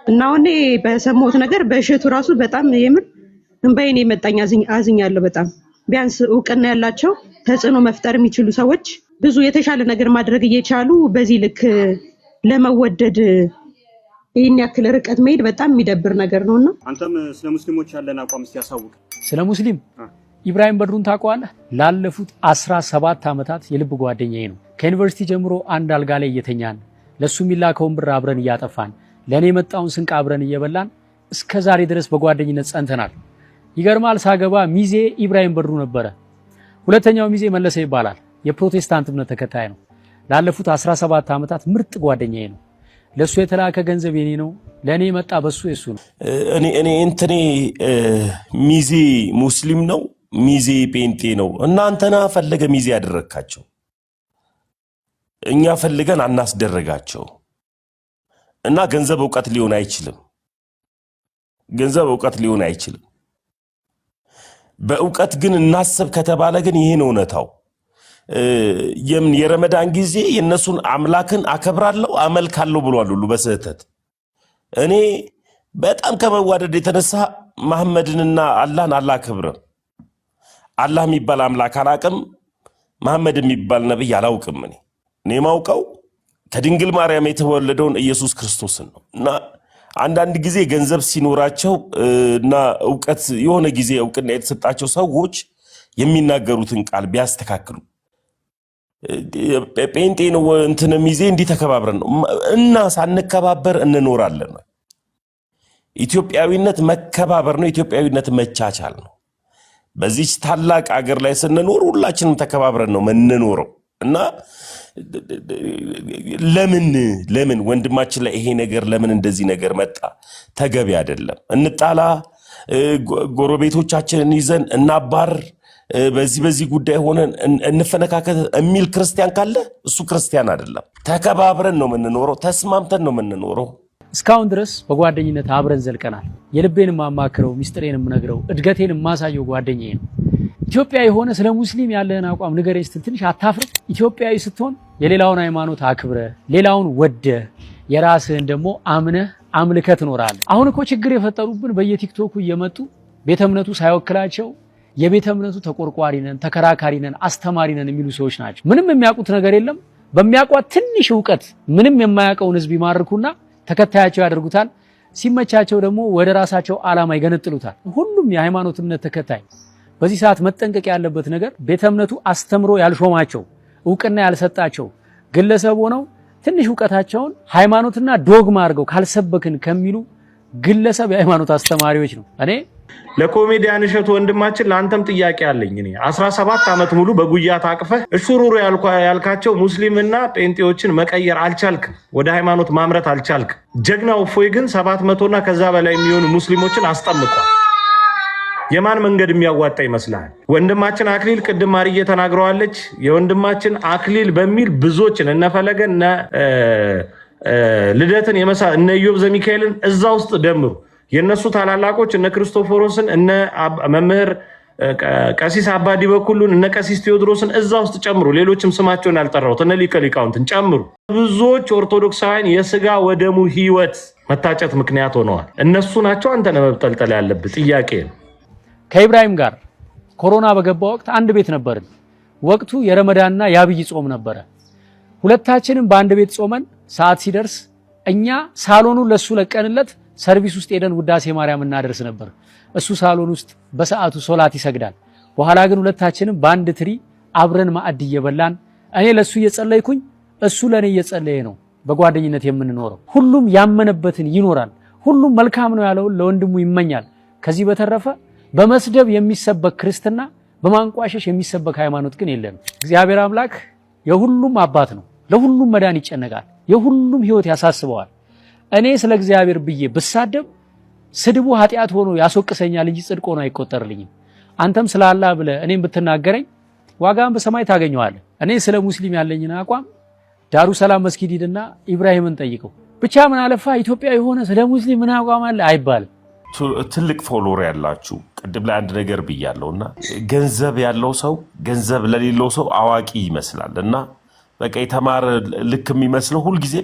እና እኔ በሰማሁት ነገር በእሸቱ ራሱ በጣም የምር እንባዬን የመጣኝ አዝኛለሁ በጣም ቢያንስ እውቅና ያላቸው ተጽዕኖ መፍጠር የሚችሉ ሰዎች ብዙ የተሻለ ነገር ማድረግ እየቻሉ በዚህ ልክ ለመወደድ ይሄን ያክል ርቀት መሄድ በጣም የሚደብር ነገር ነውና አንተም ስለ ሙስሊሞች ያለን አቋም እስቲ ያሳውቅ። ስለ ሙስሊም ኢብራሂም በድሩን ታውቀዋለህ? ላለፉት 17 ዓመታት የልብ ጓደኛዬ ነው። ከዩኒቨርሲቲ ጀምሮ አንድ አልጋ ላይ እየተኛን ለሱ የሚላከውን ብር አብረን እያጠፋን ለኔ የመጣውን ስንቅ አብረን እየበላን እስከ ዛሬ ድረስ በጓደኝነት ጸንተናል። ይገርማል። ሳገባ ሚዜ ኢብራሂም በድሩ ነበረ። ሁለተኛው ሚዜ መለሰ ይባላል። የፕሮቴስታንት እምነት ተከታይ ነው። ላለፉት 17 ዓመታት ምርጥ ጓደኛዬ ነው። ለሱ የተላከ ገንዘብ የኔ ነው፣ ለኔ መጣ በሱ የሱ ነው። እኔ ሚዜ ሙስሊም ነው፣ ሚዜ ጴንጤ ነው። እናንተና ፈለገ ሚዜ ያደረካቸው፣ እኛ ፈልገን አናስደረጋቸው። እና ገንዘብ ዕውቀት ሊሆን አይችልም። ገንዘብ ዕውቀት ሊሆን አይችልም። በዕውቀት ግን እናስብ ከተባለ ግን ይሄ ነው እውነታው። የረመዳን ጊዜ የነሱን አምላክን አከብራለሁ አመልካለሁ ብሏል ሁሉ በስህተት። እኔ በጣም ከመዋደድ የተነሳ መሐመድንና አላህን አላከብርም። አላህ የሚባል አምላክ አላቅም፣ መሐመድ የሚባል ነብይ አላውቅም። እኔ ማውቀው ከድንግል ማርያም የተወለደውን ኢየሱስ ክርስቶስን ነው። እና አንዳንድ ጊዜ ገንዘብ ሲኖራቸው እና ዕውቀት የሆነ ጊዜ ዕውቅና የተሰጣቸው ሰዎች የሚናገሩትን ቃል ቢያስተካክሉ። ጴንጤ ነው እንትን ሚዜ እንዲህ ተከባብረን ነው እና ሳንከባበር እንኖራለን። ኢትዮጵያዊነት መከባበር ነው። ኢትዮጵያዊነት መቻቻል ነው። በዚህ ታላቅ አገር ላይ ስንኖር ሁላችንም ተከባብረን ነው የምንኖረው። እና ለምን ወንድማችን ላይ ይሄ ነገር ለምን እንደዚህ ነገር መጣ? ተገቢ አይደለም። እንጣላ፣ ጎረቤቶቻችንን ይዘን እናባር፣ በዚህ ጉዳይ ሆነን እንፈነካከት የሚል ክርስቲያን ካለ እሱ ክርስቲያን አይደለም። ተከባብረን ነው የምንኖረው፣ ተስማምተን ነው የምንኖረው። እስካሁን ድረስ በጓደኝነት አብረን ዘልቀናል። የልቤን ማማክረው፣ ሚስጥሬን ምነግረው፣ እድገቴን ማሳየው ጓደኛዬ ነው። ኢትዮጵያ የሆነ ስለ ሙስሊም ያለህን አቋም ንገረኝ ስትል ትንሽ አታፍርም? ኢትዮጵያዊ ስትሆን የሌላውን ሃይማኖት አክብረ ሌላውን ወደ የራስህን ደግሞ አምነህ አምልከህ ትኖራለህ። አሁን እኮ ችግር የፈጠሩብን በየቲክቶኩ እየመጡ ቤተ እምነቱ ሳይወክላቸው የቤተ እምነቱ ተቆርቋሪ ነን፣ ተከራካሪ ነን፣ አስተማሪ ነን የሚሉ ሰዎች ናቸው። ምንም የሚያውቁት ነገር የለም። በሚያውቋት ትንሽ ዕውቀት ምንም የማያውቀውን ህዝብ ይማርኩና ተከታያቸው ያደርጉታል። ሲመቻቸው ደግሞ ወደ ራሳቸው ዓላማ ይገነጥሉታል። ሁሉም የሃይማኖት እምነት ተከታይ በዚህ ሰዓት መጠንቀቅ ያለበት ነገር ቤተ እምነቱ አስተምሮ ያልሾማቸው ዕውቅና ያልሰጣቸው ግለሰብ ሆነው ትንሽ ዕውቀታቸውን ሃይማኖትና ዶግማ አድርገው ካልሰበክን ከሚሉ ግለሰብ የሃይማኖት አስተማሪዎች ነው። እኔ ለኮሜዲያን እሸቱ ወንድማችን ለአንተም ጥያቄ አለኝ። እኔ 17 ዓመት ሙሉ በጉያ ታቅፈህ እሹሩሩ ያልካቸው ሙስሊምና ጴንጤዎችን መቀየር አልቻልክም፣ ወደ ሃይማኖት ማምረት አልቻልክም። ጀግናው እፎይ ግን 700 እና ከዛ በላይ የሚሆኑ ሙስሊሞችን አስጠምቋል። የማን መንገድ የሚያዋጣ ይመስላል? ወንድማችን አክሊል ቅድም ማርዬ ተናግረዋለች። የወንድማችን አክሊል በሚል ብዙዎችን እነፈለገን ልደትን እነ ኢዮብ ዘሚካኤልን እዛ ውስጥ ደምሩ። የነሱ ታላላቆች እነ ክርስቶፎሮስን እነ መምህር ቀሲስ አባዲ በኩሉን እነ ቀሲስ ቴዎድሮስን እዛ ውስጥ ጨምሩ። ሌሎችም ስማቸውን ያልጠራሁት እነ ሊቀ ሊቃውንትን ጨምሩ። ብዙዎች ኦርቶዶክሳውያን የስጋ ወደሙ ህይወት መታጨት ምክንያት ሆነዋል። እነሱ ናቸው አንተን መብጠልጠል ያለብህ። ጥያቄ ነው። ከኢብራሂም ጋር ኮሮና በገባ ወቅት አንድ ቤት ነበርን። ወቅቱ የረመዳንና የአብይ ጾም ነበረ። ሁለታችንም በአንድ ቤት ጾመን ሰዓት ሲደርስ እኛ ሳሎኑን ለሱ ለቀንለት ሰርቪስ ውስጥ ሄደን ውዳሴ ማርያም እናደርስ ነበር። እሱ ሳሎን ውስጥ በሰዓቱ ሶላት ይሰግዳል። በኋላ ግን ሁለታችንም በአንድ ትሪ አብረን ማዕድ እየበላን እኔ ለሱ እየጸለይኩኝ እሱ ለኔ እየጸለየ ነው በጓደኝነት የምንኖረው። ሁሉም ያመነበትን ይኖራል። ሁሉም መልካም ነው ያለውን ለወንድሙ ይመኛል። ከዚህ በተረፈ በመስደብ የሚሰበክ ክርስትና፣ በማንቋሸሽ የሚሰበክ ሃይማኖት ግን የለም። እግዚአብሔር አምላክ የሁሉም አባት ነው። ለሁሉም መዳን ይጨነቃል። የሁሉም ህይወት ያሳስበዋል። እኔ ስለ እግዚአብሔር ብዬ ብሳደብ ስድቡ ኃጢአት ሆኖ ያስወቅሰኛል እንጂ ጽድቅ ሆኖ አይቆጠርልኝም። አንተም ስለ አላህ ብለህ እኔም ብትናገረኝ ዋጋን በሰማይ ታገኘዋለህ። እኔ ስለ ሙስሊም ያለኝን አቋም ዳሩ ሰላም መስጊድ ሂድና ኢብራሂምን ጠይቀው። ብቻ ምን አለፋ ኢትዮጵያ የሆነ ስለ ሙስሊም ምን አቋም አለ አይባልም። ትልቅ ፎሎወር ያላችሁ ቅድም ላይ አንድ ነገር ብያለሁና ገንዘብ ያለው ሰው ገንዘብ ለሌለው ሰው አዋቂ ይመስላል እና በቃ የተማረ ልክ የሚመስለው ሁሉ ጊዜ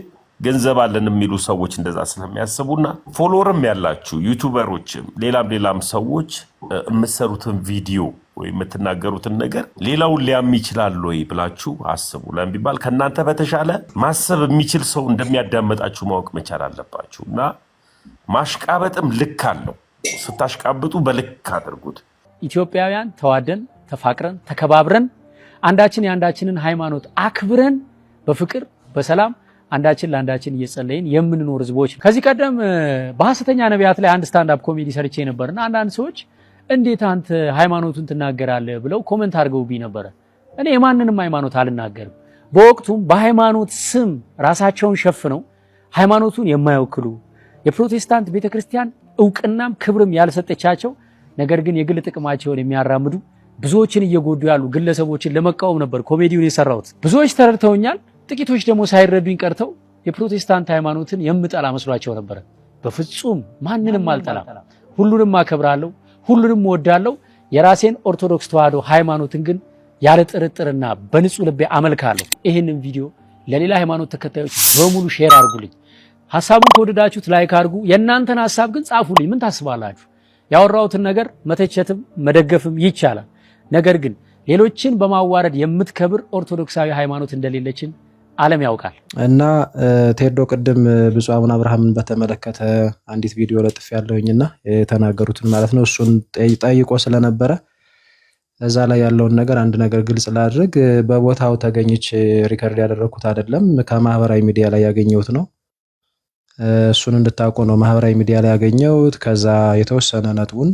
ገንዘብ አለን የሚሉ ሰዎች እንደዛ ስለሚያስቡና ፎሎወርም ያላችሁ ዩቲዩበሮችም ሌላም ሰዎች የምትሰሩትን ቪዲዮ ወይ የምትናገሩትን ነገር ሌላውን ሊያም ይችላል ወይ ብላችሁ አስቡ። ለምን ቢባል ከእናንተ በተሻለ ማሰብ የሚችል ሰው እንደሚያዳመጣችሁ ማወቅ መቻል አለባችሁ። እና ማሽቃበጥም ልክ አለው። ስታሽቃብጡ በልክ አድርጉት። ኢትዮጵያውያን ተዋደን ተፋቅረን ተከባብረን አንዳችን የአንዳችንን ሃይማኖት አክብረን በፍቅር በሰላም አንዳችን ለአንዳችን እየጸለይን የምንኖር ህዝቦች። ከዚህ ቀደም በሐሰተኛ ነቢያት ላይ አንድ ስታንድ አፕ ኮሜዲ ሰርቼ ነበርና አንዳንድ ሰዎች እንዴት አንተ ሃይማኖቱን ትናገራለህ ብለው ኮሜንት አድርገውብኝ ነበር። እኔ የማንንም ሃይማኖት አልናገርም። በወቅቱም በሃይማኖት ስም ራሳቸውን ሸፍነው ሃይማኖቱን የማይወክሉ የፕሮቴስታንት ቤተክርስቲያን እውቅናም ክብርም ያልሰጠቻቸው ነገር ግን የግል ጥቅማቸውን የሚያራምዱ ብዙዎችን እየጎዱ ያሉ ግለሰቦችን ለመቃወም ነበር ኮሜዲውን የሰራሁት። ብዙዎች ተረድተውኛል። ጥቂቶች ደግሞ ሳይረዱኝ ቀርተው የፕሮቴስታንት ሃይማኖትን የምጠላ መስሏቸው ነበር። በፍጹም ማንንም አልጠላም። ሁሉንም አከብራለሁ፣ ሁሉንም እወዳለሁ። የራሴን ኦርቶዶክስ ተዋህዶ ሃይማኖትን ግን ያለ ጥርጥርና በንጹህ ልቤ አመልካለሁ። ይህንን ቪዲዮ ለሌላ ሃይማኖት ተከታዮች በሙሉ ሼር አድርጉልኝ። ሐሳቡን ከወደዳችሁት ላይክ አድርጉ። የእናንተን ሐሳብ ግን ጻፉልኝ። ምን ታስባላችሁ? ያወራሁትን ነገር መተቸትም መደገፍም ይቻላል። ነገር ግን ሌሎችን በማዋረድ የምትከብር ኦርቶዶክሳዊ ሃይማኖት እንደሌለችን ዓለም ያውቃል። እና ቴዶ ቅድም ብፁዕ አቡነ አብርሃምን በተመለከተ አንዲት ቪዲዮ ለጥፍ ያለውኝና የተናገሩትን ማለት ነው እሱን ጠይቆ ስለነበረ እዛ ላይ ያለውን ነገር አንድ ነገር ግልጽ ላድርግ። በቦታው ተገኝቼ ሪከርድ ያደረኩት አይደለም፣ ከማህበራዊ ሚዲያ ላይ ያገኘሁት ነው። እሱን እንድታውቁ ነው ማህበራዊ ሚዲያ ላይ ያገኘሁት። ከዛ የተወሰነ ነጥቡን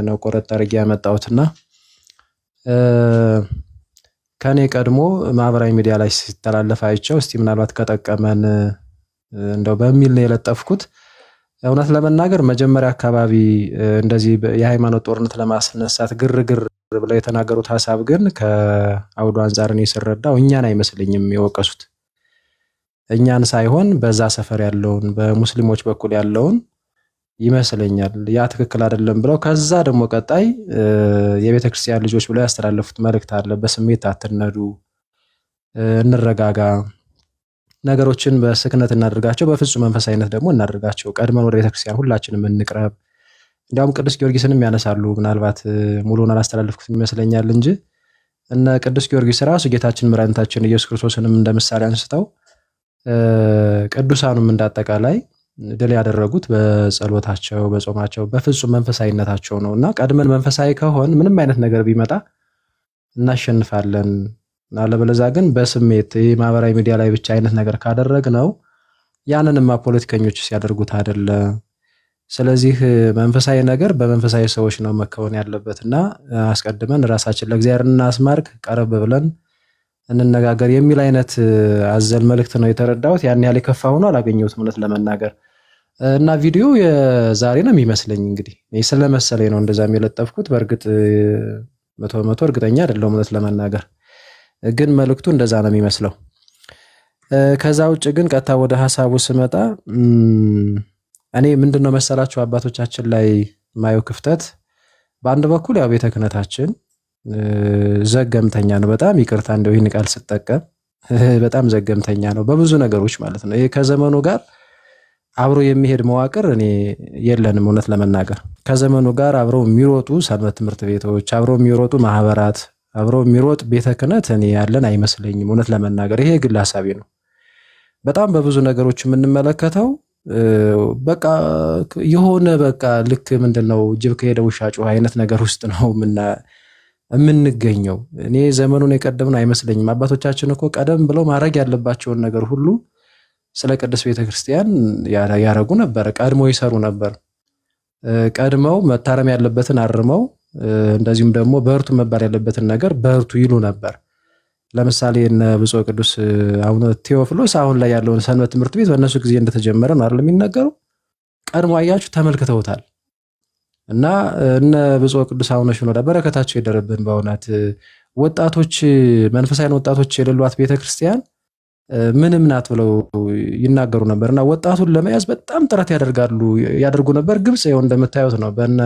ነው ቆረጥ አድርጌ ያመጣሁትና ከኔ ቀድሞ ማህበራዊ ሚዲያ ላይ ሲተላለፍ አይቼው እስቲ ምናልባት ከጠቀመን እንደው በሚል ነው የለጠፍኩት። እውነት ለመናገር መጀመሪያ አካባቢ እንደዚህ የሃይማኖት ጦርነት ለማስነሳት ግርግር ብለው የተናገሩት ሐሳብ ግን ከአውዱ አንፃር እኔ ስረዳው እኛን አይመስለኝም የወቀሱት። እኛን ሳይሆን በዛ ሰፈር ያለውን በሙስሊሞች በኩል ያለውን ይመስለኛል። ያ ትክክል አይደለም ብለው ከዛ ደግሞ ቀጣይ የቤተክርስቲያን ልጆች ብለው ያስተላለፉት መልእክት አለ። በስሜት አትነዱ፣ እንረጋጋ፣ ነገሮችን በስክነት እናድርጋቸው፣ በፍጹም መንፈሳዊነት ደግሞ እናድርጋቸው፣ ቀድመን ወደ ቤተክርስቲያን ሁላችንም እንቅረብ። እንዲያውም ቅዱስ ጊዮርጊስንም ያነሳሉ። ምናልባት ሙሉውን አላስተላለፍኩት ይመስለኛል እንጂ እነ ቅዱስ ጊዮርጊስ ራሱ ጌታችን መድኃኒታችን ኢየሱስ ክርስቶስንም እንደምሳሌ አንስተው ቅዱሳኑም እንዳጠቃላይ ድል ያደረጉት በጸሎታቸው በጾማቸው በፍጹም መንፈሳዊነታቸው ነው። እና ቀድመን መንፈሳዊ ከሆን ምንም አይነት ነገር ቢመጣ እናሸንፋለን። አለበለዚያ ግን በስሜት ማህበራዊ ሚዲያ ላይ ብቻ አይነት ነገር ካደረግነው ያንንማ ፖለቲከኞች ሲያደርጉት አይደለ። ስለዚህ መንፈሳዊ ነገር በመንፈሳዊ ሰዎች ነው መከወን ያለበትና አስቀድመን ራሳችን ለእግዚአብሔር እናስማርክ፣ ቀረብ ብለን እንነጋገር የሚል አይነት አዘል መልእክት ነው የተረዳሁት። ያን ያህል የከፋ ሆኖ አላገኘሁትም እውነት ለመናገር። እና ቪዲዮ የዛሬ ነው የሚመስለኝ እንግዲህ ስለመሰለኝ ነው እንደዛ የለጠፍኩት። በእርግጥ 100% እርግጠኛ አይደለሁም እውነት ለመናገር፣ ግን መልእክቱ እንደዛ ነው የሚመስለው። ከዛ ውጭ ግን ቀጥታ ወደ ሐሳቡ ስመጣ እኔ ምንድነው መሰላችሁ አባቶቻችን ላይ ማየው ክፍተት፣ በአንድ በኩል ያው ቤተ ክህነታችን ዘገምተኛ ነው። በጣም ይቅርታ እንደው ይህን ቃል ስጠቀም በጣም ዘገምተኛ ነው በብዙ ነገሮች ማለት ነው። ይሄ ከዘመኑ ጋር አብሮ የሚሄድ መዋቅር እኔ የለንም እውነት ለመናገር። ከዘመኑ ጋር አብረው የሚሮጡ ሰንበት ትምህርት ቤቶች፣ አብረው የሚሮጡ ማህበራት፣ አብረው የሚሮጥ ቤተ ክህነት እኔ ያለን አይመስለኝም እውነት ለመናገር። ይሄ ግል ሐሳቤ ነው። በጣም በብዙ ነገሮች የምንመለከተው በቃ የሆነ በቃ ልክ ምንድነው ጅብ ከሄደ ውሻ ጮኸ አይነት ነገር ውስጥ ነው የምንገኘው። እኔ ዘመኑን የቀደምነው አይመስለኝም። አባቶቻችን እኮ ቀደም ብለው ማድረግ ያለባቸውን ነገር ሁሉ ስለ ቅድስት ቤተክርስቲያን ያረጉ ነበር፣ ቀድመው ይሰሩ ነበር። ቀድመው መታረም ያለበትን አርመው፣ እንደዚሁም ደግሞ በርቱ መባል ያለበትን ነገር በርቱ ይሉ ነበር። ለምሳሌ እነ ብፁዕ ቅዱስ አቡነ ቴዎፍሎስ አሁን ላይ ያለውን ሰንበት ትምህርት ቤት በእነሱ ጊዜ እንደተጀመረ ነው አይደል የሚነገሩ። ቀድሞ አያችሁ ተመልክተውታል። እና እነ ብፁዕ ቅዱስ አቡነ ሽኖዳ በረከታቸው ይደረብን። በእውነት ወጣቶች መንፈሳዊ ወጣቶች የሌሏት ቤተክርስቲያን ምንም ናት ብለው ይናገሩ ነበር። እና ወጣቱን ለመያዝ በጣም ጥረት ያደርጉ ነበር። ግብጽ ይኸው እንደምታዩት ነው። በእነ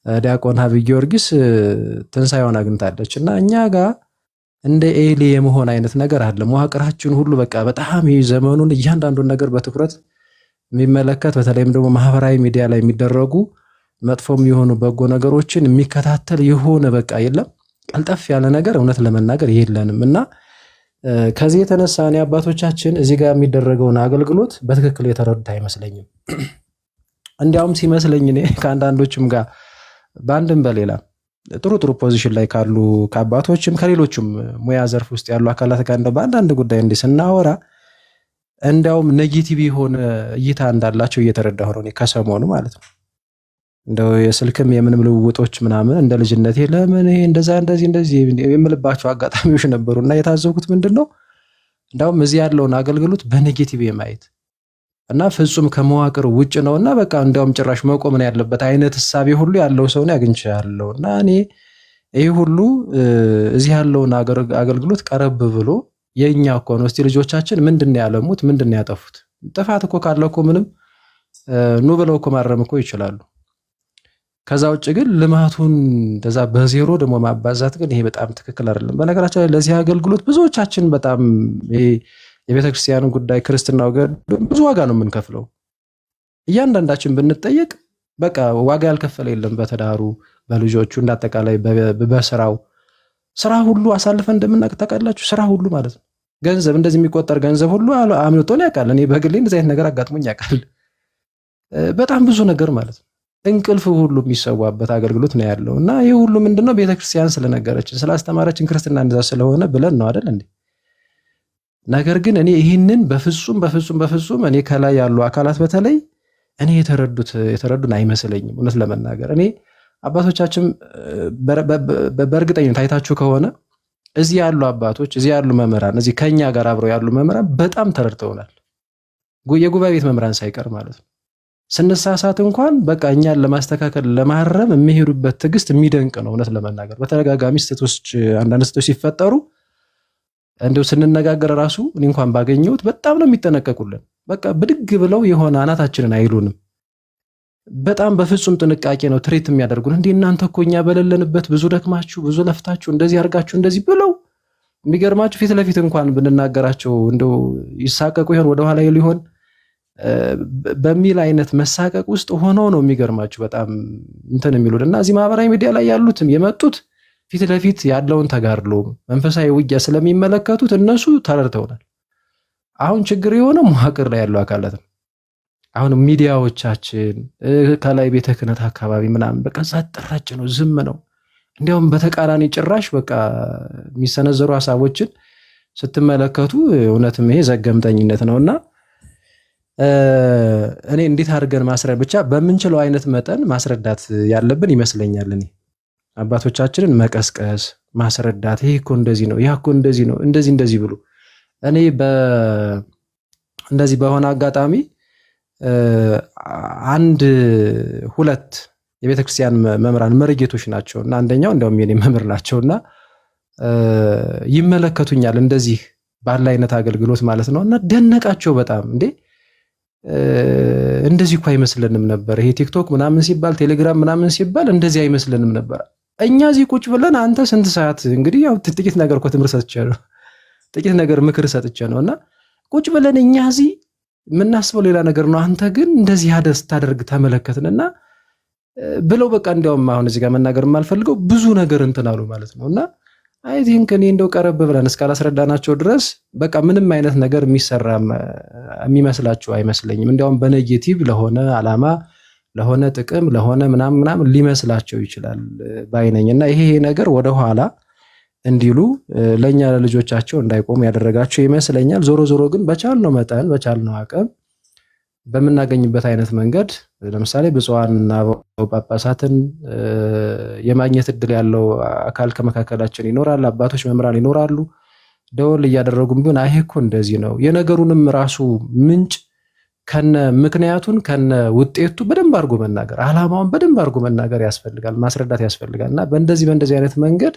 ዲያቆን ሀብይ ጊዮርጊስ ትንሳኤዋን አግኝታለች። እና እኛ ጋር እንደ ኤሊ የመሆን አይነት ነገር አለ። መዋቅራችን ሁሉ በቃ በጣም ዘመኑን እያንዳንዱን ነገር በትኩረት የሚመለከት በተለይም ደግሞ ማህበራዊ ሚዲያ ላይ የሚደረጉ መጥፎም የሆኑ በጎ ነገሮችን የሚከታተል የሆነ በቃ የለም ቀልጠፍ ያለ ነገር እውነት ለመናገር የለንም። እና ከዚህ የተነሳ እኔ አባቶቻችን እዚህ ጋር የሚደረገውን አገልግሎት በትክክል የተረዱት አይመስለኝም። እንዲያውም ሲመስለኝ እኔ ከአንዳንዶችም ጋር በአንድም በሌላ ጥሩ ፖዚሽን ላይ ካሉ ከአባቶችም ከሌሎችም ሙያ ዘርፍ ውስጥ ያሉ አካላት ጋር እንደው በአንዳንድ ጉዳይ እንዲህ ስናወራ እንዲያውም ኔጌቲቭ የሆነ እይታ እንዳላቸው እየተረዳሁ ነው እኔ ከሰሞኑ ማለት ነው። እንደው የስልክም የምንም ልውውጦች ምናምን እንደ ልጅነቴ ለምን ይሄ እንደዚህ የምልባቸው አጋጣሚዎች ነበሩና የታዘብኩት ምንድነው እንዲያውም እዚህ ያለውን አገልግሎት በኔጌቲቭ የማየት እና ፍጹም ከመዋቅር ውጭ ነውና በቃ እንዲያውም ጭራሽ መቆም ነው ያለበት አይነት ሐሳቤ ሁሉ ያለው ሰው ነው አግኝቻለሁና እኔ ይሄ ሁሉ እዚህ ያለውን አገልግሎት ቀረብ ብሎ የኛ እኮ ነው እስቲ ልጆቻችን ምንድነው ያለሙት ምንድነው ያጠፉት ጥፋት እኮ ካለ እኮ ምንም ኑ ብለው እኮ ማረም እኮ ይችላሉ። ከዛ ውጭ ግን ልማቱን እንደዛ በዜሮ ደግሞ ማባዛት ግን ይሄ በጣም ትክክል አይደለም። በነገራችን ላይ ለዚህ አገልግሎት ብዙዎቻችን በጣም የቤተክርስቲያንን ጉዳይ ክርስትናው ጋር ብዙ ዋጋ ነው የምንከፍለው። እያንዳንዳችን ብንጠየቅ በቃ ዋጋ ያልከፈለ የለም። በተዳሩ በልጆቹ እንዳጠቃላይ በስራው ስራ ሁሉ አሳልፈን እንደምናውቅ ታውቃላችሁ። ስራ ሁሉ ማለት ነው ገንዘብ እንደዚህ የሚቆጠር ገንዘብ ሁሉ አምልጦን ያውቃል። እኔ በግሌ እንደዚህ አይነት ነገር አጋጥሞኝ ያውቃል። በጣም ብዙ ነገር ማለት ነው እንቅልፍ ሁሉ የሚሰዋበት አገልግሎት ነው ያለው እና ይሄ ሁሉ ምንድነው ቤተክርስቲያን ስለነገረችን ስላስተማረችን ክርስትና እንደዛ ስለሆነ ብለን ነው አይደል እንዴ? ነገር ግን እኔ ይህንን በፍጹም እኔ ከላይ ያሉ አካላት በተለይ እኔ የተረዱን አይመስለኝም። እውነት ለመናገር እኔ አባቶቻችን በእርግጠኝነት አይታችሁ ከሆነ እዚህ ያሉ አባቶች እዚህ ያሉ መምህራን እዚህ ከኛ ጋር አብረው ያሉ መምህራን በጣም ተረድተውናል። የጉባኤ ቤት መምህራን ሳይቀር ማለት ነው። ስንሳሳት እንኳን በቃ እኛን ለማስተካከል ለማረም የሚሄዱበት ትዕግስት የሚደንቅ ነው። እውነት ለመናገር በተደጋጋሚ አንዳንድ ስህተቶች ሲፈጠሩ እንደው ስንነጋገር ራሱ እኔ እንኳን ባገኘሁት በጣም ነው የሚጠነቀቁልን። በቃ ብድግ ብለው የሆነ አናታችንን አይሉንም። በጣም በፍጹም ጥንቃቄ ነው ትሬት የሚያደርጉን። እንዴ እናንተ እኮ እኛ በሌለንበት ብዙ ደክማችሁ ብዙ ለፍታችሁ እንደዚህ አድርጋችሁ እንደዚህ ብለው የሚገርማችሁ ፊት ለፊት እንኳን ብንናገራቸው እንደው ይሳቀቁ ይሆን ወደ ኋላ ሊሆን በሚል አይነት መሳቀቅ ውስጥ ሆነው ነው የሚገርማችሁ በጣም እንትን የሚሉት እና እዚህ ማህበራዊ ሚዲያ ላይ ያሉትም የመጡት ፊት ለፊት ያለውን ተጋድሎ መንፈሳዊ ውጊያ ስለሚመለከቱት እነሱ ተረድተውናል። አሁን ችግር የሆነው መዋቅር ላይ ያለው አካላት ነው። አሁን ሚዲያዎቻችን ከላይ ቤተ ክህነት አካባቢ ምናምን በቃ ጸጥ ረጭ ነው፣ ዝም ነው። እንዲያውም በተቃራኒ ጭራሽ በቃ የሚሰነዘሩ ሐሳቦችን ስትመለከቱ እውነትም ይሄ ዘገምተኝነት ነውና እኔ እንዴት አድርገን ማስረዳት ብቻ በምንችለው አይነት መጠን ማስረዳት ያለብን ይመስለኛል። እኔ አባቶቻችንን መቀስቀስ ማስረዳት ይሄ እኮ እንደዚህ ነው፣ ያ እኮ እንደዚህ ነው፣ እንደዚህ ብሎ እኔ እንደዚህ በሆነ አጋጣሚ ሁለት የቤተክርስቲያን መምህራን መርጌቶች ናቸውና አንደኛው እንደውም የኔ መምህር ናቸውና ይመለከቱኛል እንደዚህ ባለ አይነት አገልግሎት ማለት ነውና ደነቃቸው በጣም እንዴ እንደዚህ እኮ አይመስልንም ነበር። ይሄ ቲክቶክ ምናምን ሲባል ቴሌግራም ምናምን ሲባል እንደዚህ አይመስልንም ነበር። እኛ እዚህ ቁጭ ብለን አንተ ስንት ሰዓት እንግዲህ ያው ጥቂት ነገር እኮ ትምህርት ሰጥቼ ነው ጥቂት ነገር ምክር ሰጥቼ ነውና ቁጭ ብለን እኛ እዚህ የምናስበው ሌላ ነገር ነው። አንተ ግን እንደዚህ ያደስ ታደርግ ተመለከትንና ብለው በቃ እንዲያውም አሁን እዚህ ጋር መናገር የማልፈልገው ብዙ ነገር እንትን አሉ ማለት ነውና አይ ቲንክ እኔ እንደው ቀረብ ብለን እስካላስረዳናቸው ድረስ በቃ ምንም አይነት ነገር የሚሰራ የሚመስላቸው አይመስለኝም። እንዲያውም በኔጌቲቭ ለሆነ ዓላማ ለሆነ ጥቅም ለሆነ ምናምን ሊመስላቸው ይችላል ባይነኝና ይሄ ነገር ወደ ኋላ እንዲሉ ለኛ ለልጆቻቸው እንዳይቆሙ ያደረጋቸው ይመስለኛል። ዞሮ ግን በቻልነው መጠን በቻልነው አቅም በመናገኝበት አይነት መንገድ ለምሳሌ ብፁዓንና ጳጳሳትን የማግኘት እድል ያለው አካል ከመካከላችን ይኖራል። አባቶች መምህራን ይኖራሉ። ደወል እያደረጉም ቢሆን አይ እኮ እንደዚህ ነው የነገሩንም ራሱ ምንጭ ከነ ምክንያቱን ከነ ውጤቱ በደንብ አድርጎ መናገር ዓላማውን በደንብ አድርጎ መናገር ያስፈልጋል፣ ማስረዳት ያስፈልጋልና በእንደዚህ አይነት መንገድ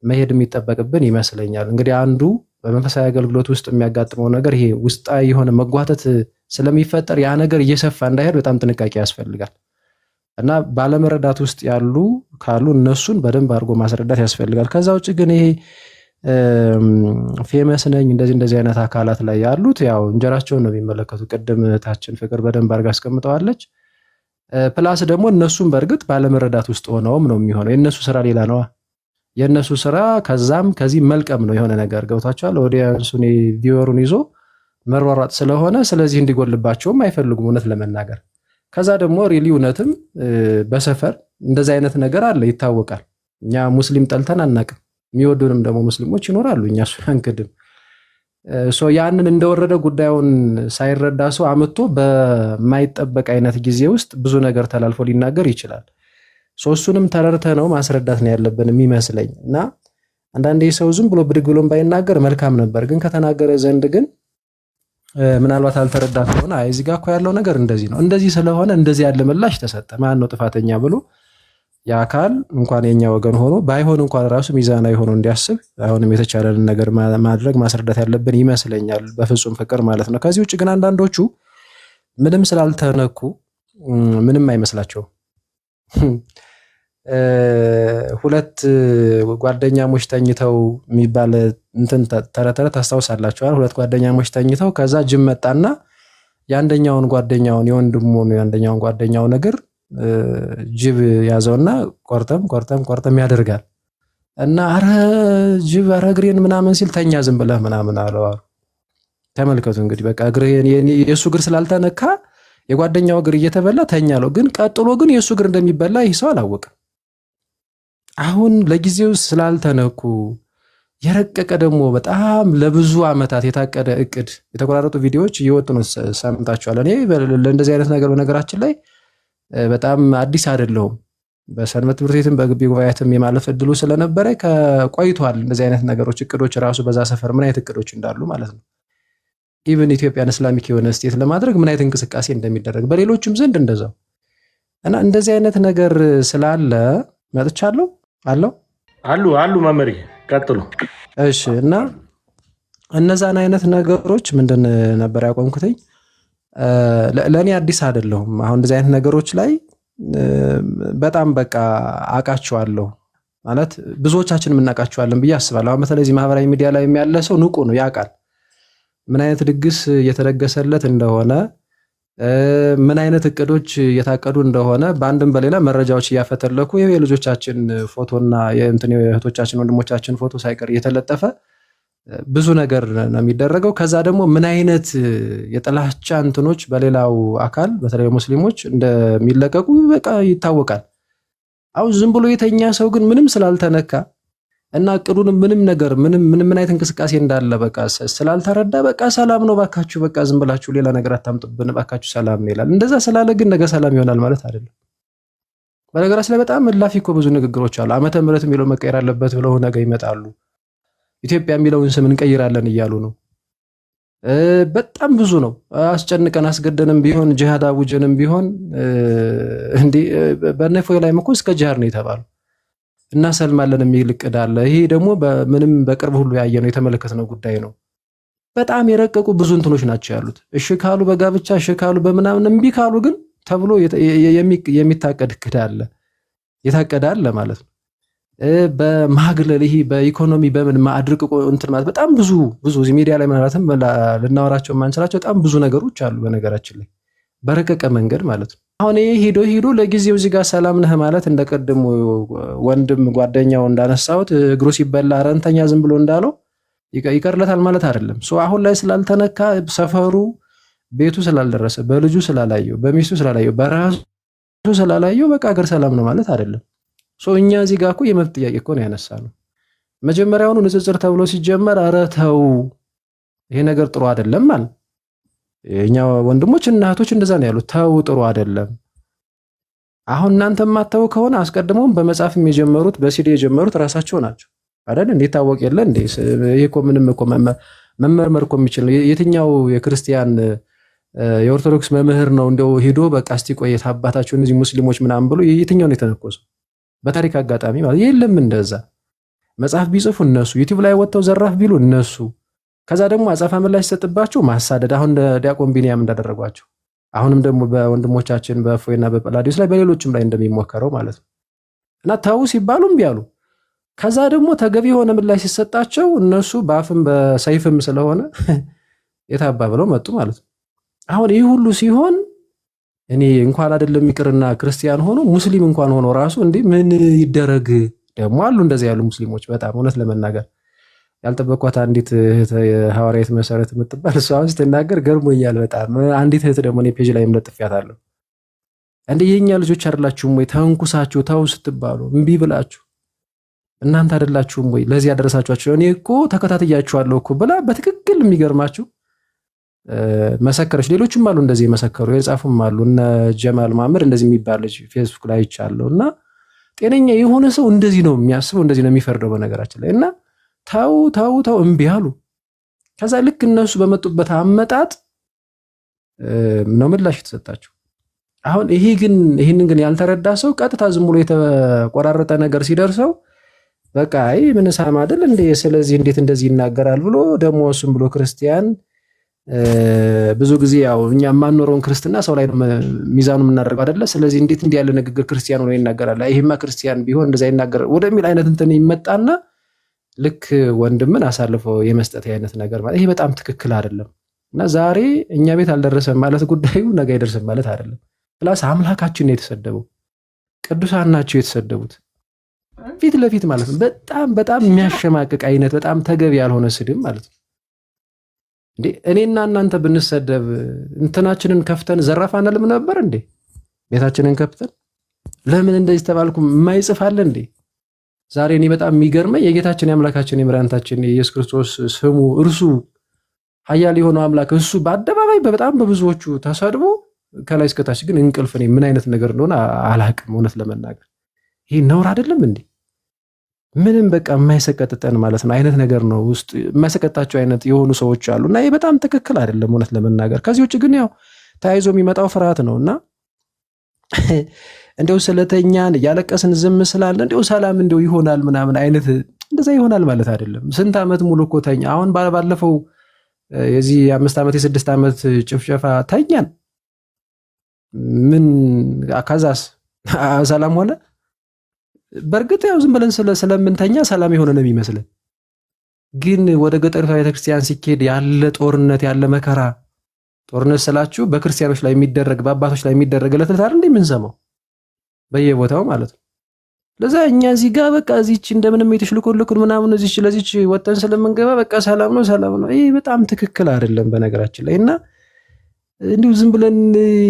መሄድ የሚጠበቅብን ይመስለኛል። እንግዲህ አንዱ በመንፈሳዊ አገልግሎት ውስጥ የሚያጋጥመው ነገር ይሄ ውስጣዊ የሆነ መጓተት ስለሚፈጠር ያ ነገር እየሰፋ እንዳይሄድ በጣም ጥንቃቄ ያስፈልጋል እና ባለመረዳት ውስጥ ያሉ ካሉ እነሱን በደንብ አድርጎ ማስረዳት ያስፈልጋል። ከዛ ውጭ ግን ይሄ ፌመስ ነኝ እንደዚህ አይነት አካላት ላይ ያሉት ያው እንጀራቸውን ነው የሚመለከቱ። ቅድም ታችን ፍቅር በደንብ አድርጋ አስቀምጠዋለች። ፕላስ ደግሞ እነሱም በእርግጥ ባለመረዳት ውስጥ ሆነውም ነው የሚሆነው። የእነሱ ስራ ሌላ ነዋ። የእነሱ ስራ ከዛም ከዚህ መልቀም ነው የሆነ ነገር ገብቷቸዋል። ኦዲየንሱን ቪወሩን ይዞ መሯሯጥ ስለሆነ ስለዚህ እንዲጎልባቸውም አይፈልጉም እውነት ለመናገር። ከዛ ደግሞ ሪሊ እውነትም በሰፈር እንደዚህ አይነት ነገር አለ ይታወቃል። እኛ ሙስሊም ጠልተን አናቅም። የሚወዱንም ደግሞ ሙስሊሞች ይኖራሉ። እኛ እሱን አንክድም። ያንን እንደወረደ ጉዳዩን ሳይረዳ ሰው አምጥቶ በማይጠበቅ አይነት ጊዜ ውስጥ ብዙ ነገር ተላልፎ ሊናገር ይችላል። እሱንም ተረድተ ነው ማስረዳት ነው ያለብን የሚመስለኝ። እና አንዳንዴ ሰው ዝም ብሎ ብድግ ብሎም ባይናገር መልካም ነበር። ግን ከተናገረ ዘንድ ግን ምናልባት አልተረዳ ከሆነ አይ እዚህ ጋር እኮ ያለው ነገር እንደዚህ ነው፣ እንደዚህ ስለሆነ እንደዚህ ያለ ምላሽ ተሰጠ፣ ማን ነው ጥፋተኛ ብሎ የአካል እንኳን የኛ ወገን ሆኖ ባይሆን እንኳን ራሱ ሚዛናዊ ሆኖ እንዲያስብ አሁንም የተቻለንን ነገር ማድረግ ማስረዳት ያለብን ይመስለኛል፣ በፍጹም ፍቅር ማለት ነው። ከዚህ ውጭ ግን አንዳንዶቹ ምንም ስላልተነኩ ምንም አይመስላቸውም። ሁለት ጓደኛሞች ተኝተው የሚባል እንትን ተረተረ ታስታውሳላችኋል? ሁለት ጓደኛሞች ተኝተው ከዛ ጅብ መጣና የአንደኛውን የአንደኛውን ጓደኛውን እግር ጅብ ያዘውና ቆርጠም ያደርጋል እና አረ ጅብ አረ እግሬን ምናምን ሲል ተኛ ዝም ብለህ ምናምን አለው። ተመልከቱ እንግዲህ በቃ የእሱ እግር ስላልተነካ የጓደኛው እግር እየተበላ ተኛ አለው። ግን ቀጥሎ ግን የእሱ እግር እንደሚበላ ይህ ሰው አላወቅም። አሁን ለጊዜው ስላልተነኩ የረቀቀ ደግሞ በጣም ለብዙ ዓመታት የታቀደ እቅድ የተቆራረጡ ቪዲዮዎች እየወጡ ነው፣ ሰምታችኋል። እኔ ለእንደዚህ አይነት ነገር በነገራችን ላይ በጣም አዲስ አይደለሁም። በሰንበት ትምህርት ቤትም በግቢ ጉባኤያትም የማለፍ እድሉ ስለነበረ ቆይቷል። እንደዚህ አይነት ነገሮች እቅዶች ራሱ በዛ ሰፈር ምን አይነት እቅዶች እንዳሉ ማለት ነው። ኢቭን ኢትዮጵያን እስላሚክ የሆነ ስቴት ለማድረግ ምን አይነት እንቅስቃሴ እንደሚደረግ በሌሎችም ዘንድ እንደዛው እና እንደዚህ አይነት ነገር ስላለ መጥቻለሁ አሉ መመሪ ቀጥሉ። እሺ እና እነዛን አይነት ነገሮች ምንድን ነበር ያቆምኩትኝ? ለእኔ አዲስ አይደለሁም። አሁን እንደዚህ አይነት ነገሮች ላይ በጣም በቃ አውቃቸዋለሁ ማለት ብዙዎቻችን የምናውቃቸዋለን ብዬ አስባለሁ። አሁን በተለይ ማህበራዊ ሚዲያ ላይ ያለ ሰው ንቁ ነው፣ ያውቃል ምን አይነት ድግስ እየተደገሰለት እንደሆነ፣ ምን አይነት እቅዶች እየታቀዱ እንደሆነ በአንድም በሌላ መረጃዎች እያፈተለኩ የልጆቻችን ፎቶና የእህቶቻችን ወንድሞቻችን ፎቶ ሳይቀር እየተለጠፈ ብዙ ነገር ነው የሚደረገው። ከዛ ደግሞ ምን አይነት የጥላቻ እንትኖች በሌላው አካል በተለይ ሙስሊሞች እንደሚለቀቁ በቃ ይታወቃል። አሁን ዝም ብሎ የተኛ ሰው ግን ምንም ስላልተነካ እና እቅዱን ምንም ነገር ምንም አይነት እንቅስቃሴ እንዳለ በቃ ስላልተረዳ በቃ ሰላም ነው ባካችሁ፣ በቃ ዝም ብላችሁ ሌላ ነገር አታምጡብን ባካችሁ ሰላም ነው ይላል። እንደዛ ስላለ ግን ነገ ሰላም ይሆናል ማለት አይደለም። በነገራችን ላይ በጣም እላፊ እኮ ብዙ ንግግሮች አሉ። ዓመተ ምህረት የሚለው መቀየር አለበት ብለው ነገ ይመጣሉ። ኢትዮጵያ የሚለውን ስም እንቀይራለን እያሉ ነው። በጣም ብዙ ነው። አስጨንቀን አስገደንም ቢሆን ጂሃድ አውጀንም ቢሆን እንዴ በነፎይ ላይ እኮ እስከ ጂሃድ ነው የተባሉ እና ሰልማለን የሚል እቅድ አለ። ይሄ ደግሞ ምንም በቅርብ ሁሉ ያየነው የተመለከትነው ጉዳይ ነው። በጣም የረቀቁ ብዙ እንትኖች ናቸው ያሉት። እሺ ካሉ በጋብቻ እሺ ካሉ በምናምን እምቢ ካሉ ግን ተብሎ የሚታቀድ እቅድ አለ፣ የታቀደ አለ ማለት ነው። በማግለል ይሄ በኢኮኖሚ በምን ማድረቅ እንትን ማለት በጣም ብዙ እዚህ ሚዲያ ላይ ምናልባትም ልናወራቸው የማንችላቸው በጣም ብዙ ነገሮች አሉ። በነገራችን ላይ በረቀቀ መንገድ ማለት ነው። አሁን ይሄ ሄዶ ለጊዜው እዚህ ጋር ሰላም ነህ ማለት እንደቀድሞ ወንድም ጓደኛው እንዳነሳሁት እግሩ ሲበላ ረንተኛ ዝም ብሎ እንዳለው ይቀርለታል ማለት አይደለም። አሁን ላይ ስላልተነካ ሰፈሩ ቤቱ ስላልደረሰ በልጁ ስላላየው በሚስቱ ስላላየው በራሱ ስላላየው በቃ ሀገር ሰላም ነው ማለት አይደለም። እኛ እዚህ ጋር እኮ የመብት ጥያቄ እኮ ነው ያነሳነው። መጀመሪያውኑ ንጽጽር ተብሎ ሲጀመር ኧረ ተው ይሄ ነገር ጥሩ አይደለም ማለት የኛ ወንድሞች እና እህቶች እንደዛ ነው ያሉት። ተው ጥሩ አይደለም። አሁን እናንተ ማታው ከሆነ አስቀድመውም በመጻፍም የጀመሩት በሲዲ የጀመሩት ራሳቸው ናቸው አይደል? እንዴት ታወቅ የለ እንዴ? ይሄ እኮ ምንም እኮ መመርመር እኮ የሚችል ነው። የትኛው የክርስቲያን የኦርቶዶክስ መምህር ነው እንደው ሄዶ በቃ እስቲ ቆየት አባታቸው እነዚህ ሙስሊሞች ምናምን ብሎ የትኛው ነው የተነኮሰው? በታሪክ አጋጣሚ ማለት የለም። እንደዛ መጽሐፍ ቢጽፉ እነሱ፣ ዩቲዩብ ላይ ወጥተው ዘራፍ ቢሉ እነሱ፣ ከዛ ደግሞ አጸፋ ምላሽ ሲሰጥባቸው ማሳደድ፣ አሁን ዲያቆን ቢንያም እንዳደረጓቸው፣ አሁንም ደግሞ በወንድሞቻችን በእፎይና በጳላዲዮስ ላይ በሌሎችም ላይ እንደሚሞከረው ማለት ነው። እና ተው ሲባሉ እምቢ አሉ። ከዛ ደግሞ ተገቢ የሆነ ምላሽ ሲሰጣቸው እነሱ በአፍም በሰይፍም ስለሆነ የታባ ብለው መጡ ማለት ነው። አሁን ይህ ሁሉ ሲሆን እኔ እንኳን አይደለም ይቅርና ክርስቲያን ሆኖ ሙስሊም እንኳን ሆኖ ራሱ እንዴ ምን ይደረግ ደግሞ አሉ እንደዚህ ያሉ ሙስሊሞች በጣም እውነት ለመናገር ያልጠበቅኳት አንዲት ሐዋርያት መሰረት የምትባል እሷ ስትናገር ገርሞኛል በጣም። አንዲት እህት ደግሞ እኔ ፔጅ ላይ ለጥፊያታለሁ። እንዴ የኛ ልጆች አይደላችሁም ወይ ተንኩሳችሁ ተው ስትባሉ እምቢ ብላችሁ እናንተ አይደላችሁም ወይ ለዚህ ያደረሳችኋቸው? እኔ እኮ ተከታትያችኋለሁ እኮ ብላ በትክክል የሚገርማችሁ መሰከረች። ሌሎችም አሉ እንደዚህ የመሰከሩ የጻፉም አሉ። እነ ጀማል መሐመድ እንደዚህ የሚባል ልጅ ፌስቡክ ላይ ይቻለው እና ጤነኛ የሆነ ሰው እንደዚህ ነው የሚያስበው፣ እንደዚህ ነው የሚፈርደው በነገራችን ላይ እና ተው እምቢ አሉ። ከዛ ልክ እነሱ በመጡበት አመጣጥ ነው ምላሽ የተሰጣቸው። አሁን ይሄንን ግን ያልተረዳ ሰው ቀጥታ ዝም ብሎ የተቆራረጠ ነገር ሲደርሰው በቃ አይ ምን ሳማ አይደል እንዴ ስለዚህ እንዴት እንደዚህ ይናገራል ብሎ ደግሞ እሱም ብሎ ክርስቲያን ብዙ ጊዜ ያው እኛ የማንኖረውን ክርስትና ሰው ላይ ሚዛኑ የምናደርገው አይደለ? ስለዚህ እንዴት እንዲህ ያለ ንግግር ክርስቲያን ሆኖ ይናገራል? ይሄማ ክርስቲያን ቢሆን እንደዛ ይናገር ወደሚል አይነት እንትን ይመጣና ልክ ወንድምን አሳልፎ የመስጠት አይነት ነገር ማለት ይሄ በጣም ትክክል አይደለም። እና ዛሬ እኛ ቤት አልደረሰም ማለት ጉዳዩ ነገ አይደርስም ማለት አይደለም። ፕላስ አምላካችን ነው የተሰደበው፣ ቅዱሳን ናቸው የተሰደቡት ፊት ለፊት ማለት ነው። በጣም የሚያሸማቅቅ አይነት በጣም ተገቢ ያልሆነ ስድብ ማለት ነው። እንዴ እኔና እናንተ ብንሰደብ እንትናችንን ከፍተን ዘራፍ አንልም ነበር እንዴ? ቤታችንን ከፍተን ለምን እንደዚህ ተባልኩ የማይጽፋለ እንዴ? ዛሬ እኔ በጣም የሚገርመኝ የጌታችን የአምላካችን የመድኃኒታችን የኢየሱስ ክርስቶስ ስሙ እርሱ ኃያል የሆነው አምላክ እሱ በአደባባይ በጣም በብዙዎቹ ተሰድቦ ከላይ እስከታች ግን እንቅልፍ እኔ ምን አይነት ነገር እንደሆነ አላቅም። እውነት ለመናገር ይሄ ነውር አይደለም እንዴ? ምንም በቃ የማይሰቀጥጠን ማለት ነው አይነት ነገር ነው ውስጥ የማይሰቀጣቸው አይነት የሆኑ ሰዎች አሉ እና ይሄ በጣም ትክክል አይደለም እውነት ለመናገር። ከዚህ ውጭ ግን ያው ተያይዞ የሚመጣው ፍርሃት ነውና እንደው ስለተኛን ያለቀስን ዝም ስላለ እንደው ሰላም እንደው ይሆናል ምናምን አይነት እንደዛ ይሆናል ማለት አይደለም። ስንት ዓመት ሙሉ እኮ ተኛ። አሁን ባለፈው የዚህ 5 ዓመት የ6 ዓመት ጭፍጨፋ ተኛን። ምን ከዛስ ሰላም ሆነ? በእርግጥ ያው ዝም ብለን ስለምንተኛ ሰላም የሆነ ነው የሚመስለን። ግን ወደ ገጠሪቷ ቤተክርስቲያን ሲኬድ ያለ ጦርነት ያለ መከራ፣ ጦርነት ስላችሁ በክርስቲያኖች ላይ የሚደረግ በአባቶች ላይ የሚደረግ ዕለት ዕለት አይደል እንደምንሰማው በየቦታው ማለት ነው። ለዛ እኛ እዚህ ጋር በቃ እዚች እንደምንም የተሽልኮልኩን ምናምን እዚች ለዚች ወተን ስለምንገባ በቃ ሰላም ነው። ይሄ በጣም ትክክል አይደለም በነገራችን ላይ እና እንዲሁ ዝም ብለን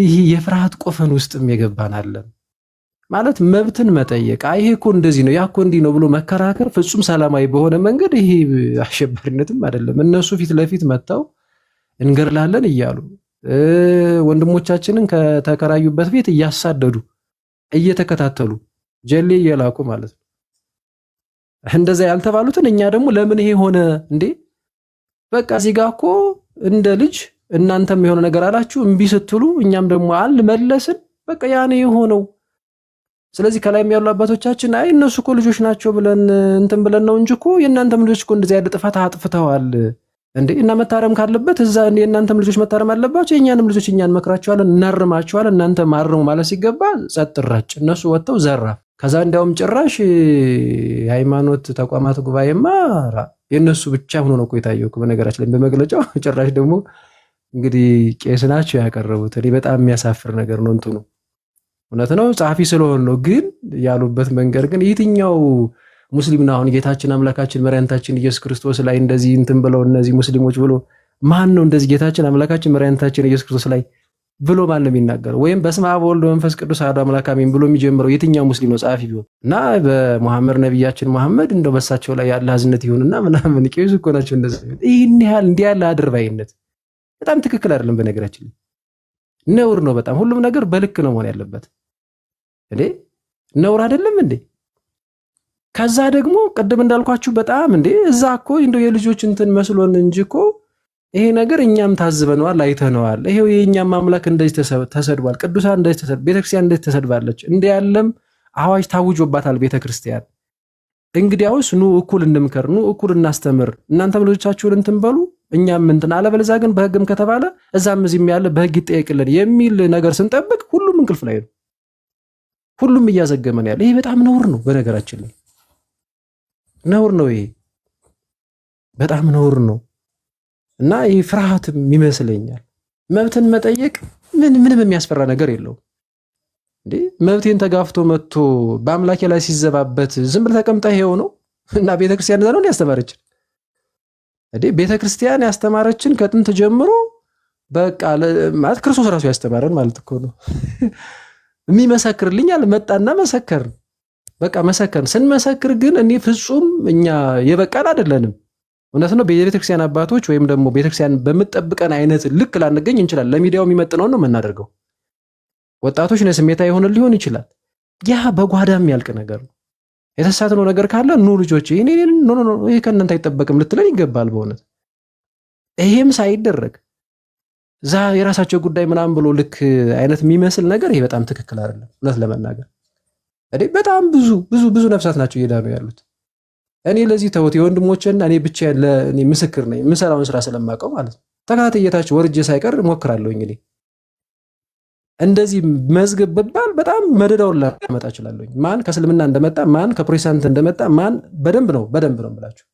ይሄ የፍርሃት ቆፈን ውስጥም የገባን አለን ማለት መብትን መጠየቅ ይሄ እኮ እንደዚህ ነው ያ እኮ እንዲህ ነው ብሎ መከራከር ፍጹም ሰላማዊ በሆነ መንገድ ይሄ አሸባሪነትም አይደለም። እነሱ ፊት ለፊት መጥተው እንገርላለን እያሉ ወንድሞቻችንን ከተከራዩበት ቤት እያሳደዱ እየተከታተሉ ጀሌ እየላኩ ማለት ነው። እንደዛ ያልተባሉትን እኛ ደግሞ ለምን ይሄ ሆነ እንዴ? በቃ እዚህ ጋር እኮ እንደ ልጅ እናንተም የሆነ ነገር አላችሁ እምቢ ስትሉ እኛም ደግሞ አልመለስን። በቃ ያኔ የሆነው ስለዚህ ከላይም ያሉ አባቶቻችን አይ እነሱ እኮ ልጆች ናቸው ብለን እንትን ብለን ነው እንጂ እኮ የእናንተም ልጆች እኮ እንደዚህ ያለ ጥፋት አጥፍተዋል እንዴ እና መታረም ካለበት እዛ የእናንተም ልጆች መታረም አለባቸው፣ የእኛንም ልጆች እኛን መክራቸዋለን እናርማቸዋለን። እናንተ ማረሙ ማለት ሲገባ ጸጥ ረጭ፣ እነሱ ወጥተው ዘራፍ። ከዛ እንዲያውም ጭራሽ የሃይማኖት ተቋማት ጉባኤማ የእነሱ ብቻ ሆኖ ነው እኮ የታየው በነገራችን ላይ በመግለጫው። ጭራሽ ደግሞ እንግዲህ ቄስ ናቸው ያቀረቡት። እኔ በጣም የሚያሳፍር ነገር ነው እንትኑ እውነት ነው ጸሐፊ ስለሆነ ነው። ግን ያሉበት መንገድ ግን የትኛው ሙስሊም ነው አሁን ጌታችን አምላካችን መድኃኒታችን ኢየሱስ ክርስቶስ ላይ እንደዚህ እንትን ብለው እነዚህ ሙስሊሞች ብሎ ማን ነው እንደዚህ ጌታችን አምላካችን መድኃኒታችን ኢየሱስ ክርስቶስ ላይ ብሎ ማን ነው የሚናገረው? ወይም በስመ አብ ወወልድ ወመንፈስ ቅዱስ አሐዱ አምላክ አሜን ብሎ የሚጀምረው የትኛው ሙስሊም ነው ጸሐፊ ቢሆን? እና በመሐመድ ነብያችን መሐመድ እንደው በሳቸው ላይ ያለ አዝነት ይሁንና ምናምን ቄስ እኮ ናቸው እንደዚህ ይሄን ያህል እንዲህ ያለ አድርባይነት በጣም ትክክል አይደለም። በነገራችን ላይ ነውር ነው በጣም ሁሉም ነገር በልክ ነው መሆን ያለበት እንዴ ነውር አይደለም እንዴ? ከዛ ደግሞ ቀደም እንዳልኳችሁ በጣም እንዴ እዛ እኮ እንደው የልጆች እንትን መስሎን እንጂ እኮ ይሄ ነገር እኛም ታዝበነዋል አይተነዋል። ይሄው የኛም አምላክ እንደዚህ ተሰድቧል፣ ቅዱሳን እንደዚህ ተሰድቧል፣ ቤተክርስቲያን እንደዚህ ተሰድባለች። እንደ ያለም አዋጅ ታውጆባታል ቤተክርስቲያን። እንግዲያውስ ኑ እኩል እንምከር፣ ኑ እኩል እናስተምር፣ እናንተም ልጆቻችሁን እንትን በሉ እኛም እንትን አለበለዚያ ግን በህግም ከተባለ እዛም እዚህም ያለ በህግ ይጠየቅልን የሚል ነገር ስንጠብቅ ሁሉም እንቅልፍ ላይ ነው። ሁሉም እያዘገመን ያለ ይሄ በጣም ነውር ነው በነገራችን ላይ ነውር ነው ይሄ፣ በጣም ነውር ነው። እና ይህ ፍርሃትም ይመስለኛል። መብትን መጠየቅ ምንም የሚያስፈራ ነገር የለውም እንዴ። መብቴን ተጋፍቶ መጥቶ በአምላኬ ላይ ሲዘባበት ዝም ብለህ ተቀምጠህ ይሄው ነው። እና ቤተክርስቲያን ነው ያስተማረችን እንዴ? ቤተክርስቲያን ያስተማረችን ከጥንት ጀምሮ በቃ ማለት ክርስቶስ ራሱ ያስተማረን ማለት እኮ ነው። የሚመሰክርልኝ አልመጣና መሰከር፣ በቃ መሰከር። ስንመሰክር ግን እኔ ፍጹም እኛ የበቃን አይደለንም። እውነት ነው። የቤተክርስቲያን አባቶች ወይም ደግሞ ቤተክርስቲያን በምትጠብቀን አይነት ልክ ላንገኝ እንችላለን። ለሚዲያው የሚመጥነውን ነው የምናደርገው። ወጣቶች ስሜታ የሆነ ሊሆን ይችላል። ያ በጓዳ የሚያልቅ ነገር ነው። የተሳሳትነው ነገር ካለ ኑ ልጆች ይሄ ከእናንተ አይጠበቅም ልትለን ይገባል በእውነት። ይሄም ሳይደረግ ዛ የራሳቸው ጉዳይ ምናምን ብሎ ልክ አይነት የሚመስል ነገር ይሄ በጣም ትክክል አይደለም። እውነት ለመናገር በጣም ብዙ ነፍሳት ናቸው እየዳኑ ያሉት። እኔ ለዚህ ተውት የወንድሞቼና እኔ ብቻ ለእኔ ምስክር ነኝ፣ የምሰራውን ስራ ስለማውቀው ማለት ነው። ተከታተየታችሁ ወርጄ ሳይቀር ሞክራለሁ። እንግዲህ እንደዚህ መዝገብ ብባል በጣም መደዳውን ላመጣ እችላለሁ። ማን ከእስልምና እንደመጣ ማን ከፕሮቴስታንት እንደመጣ ማን በደንብ ነው የምላችሁ።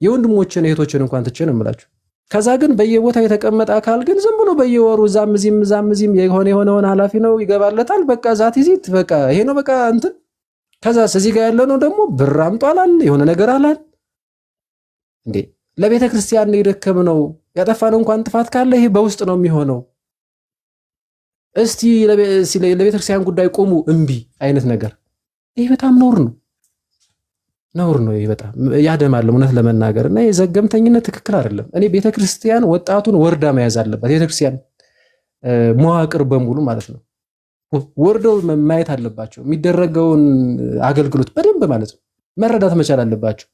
የወንድሞቼን እህቶችን እንኳን ትቼ ነው የምላችሁ። ከዛ ግን በየቦታው የተቀመጠ አካል ግን ዝም ብሎ በየወሩ ዛም እዚህም የሆነውን ኃላፊ ነው ይገባለታል። በቃ ዛት ይዚት በቃ ይሄ ነው በቃ እንትን። ከዛ እዚህ ጋር ያለው ነው ደግሞ ብር አምጧላል የሆነ ነገር አላል እንዴ። ለቤተ ክርስቲያን ነው የደከምነው። ያጠፋነው እንኳን ጥፋት ካለ ይሄ በውስጥ ነው የሚሆነው። እስቲ ለቤተ ክርስቲያን ጉዳይ ቆሙ እምቢ አይነት ነገር ይሄ በጣም ነውር ነው። ይሄ በጣም ያደማል እውነት ለመናገር እና የዘገምተኝነት ትክክል አይደለም። እኔ ቤተ ክርስቲያን ወጣቱን ወርዳ መያዝ አለባት። ቤተ ክርስቲያን መዋቅር በሙሉ ማለት ነው ወርደው ማየት አለባቸው። የሚደረገውን አገልግሎት በደንብ ማለት ነው መረዳት መቻል አለባቸው።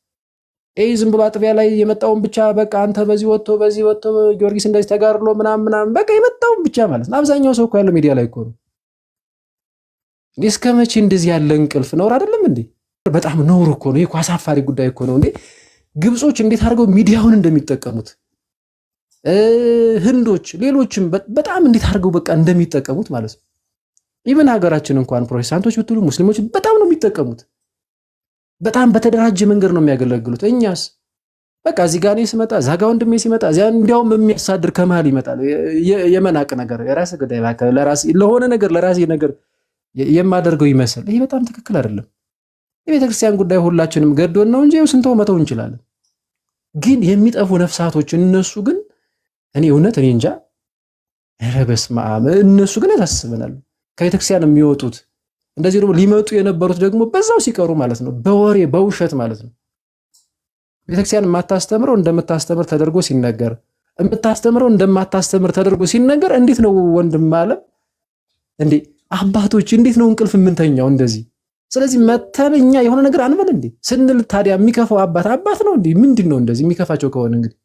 ዝም ብሎ አጥቢያ ላይ የመጣውን ብቻ በቃ አንተ በዚህ ወጥቶ ጊዮርጊስ እንደዚህ ተጋርሎ ምናምን በቃ የመጣውን ብቻ ማለት ነው። አብዛኛው ሰው እኮ ያለው ሚዲያ ላይ እኮ ነው። እስከ መቼ እንደዚህ ያለ እንቅልፍ ነውር አይደለም እንዴ? በጣም ነውር እኮ ነው። ይሄ አሳፋሪ ጉዳይ እኮ ነው እንዴ! ግብጾች እንዴት አድርገው ሚዲያውን እንደሚጠቀሙት፣ ህንዶች፣ ሌሎችም በጣም እንዴት አድርገው በቃ እንደሚጠቀሙት ማለት ነው። ኢቨን ሀገራችን እንኳን ፕሮቴስታንቶች ብትሉ ሙስሊሞች በጣም ነው የሚጠቀሙት። በጣም በተደራጀ መንገድ ነው የሚያገለግሉት። እኛስ በቃ እዚህ ጋር እኔ ስመጣ እዛ ጋር ወንድሜ ሲመጣ እዚያ እንዲያውም የሚያሳድር ከመሃል ይመጣል። የመናቅ ነገር የራስ ጉዳይ ለሆነ ነገር ለራሴ ነገር የማደርገው ይመስል ይሄ በጣም ትክክል አይደለም። የቤተ ክርስቲያን ጉዳይ ሁላችንም ገዶን ነው እንጂ ስንተው መተው እንችላለን። ግን የሚጠፉ ነፍሳቶች እነሱ ግን እኔ እንጃ። ኧረ በስመ አብ እነሱ ግን ያሳስበናል። ከቤተ ክርስቲያን የሚወጡት እንደዚህ ደግሞ ሊመጡ የነበሩት ደግሞ በዛው ሲቀሩ ማለት ነው፣ በወሬ በውሸት ማለት ነው። ቤተክርስቲያን የማታስተምረው እንደምታስተምር ተደርጎ ሲነገር፣ የምታስተምረው እንደማታስተምር ተደርጎ ሲነገር እንዴት ነው ወንድም ማለት እንዴ? አባቶች እንዴት ነው እንቅልፍ የምንተኛው እንደዚህ? ስለዚህ መተን እኛ የሆነ ነገር አንበል እንዴ ስንል ታዲያ የሚከፋው አባት ነው እንዴ? ምንድን ነው እንደዚህ የሚከፋቸው ከሆነ እንግዲህ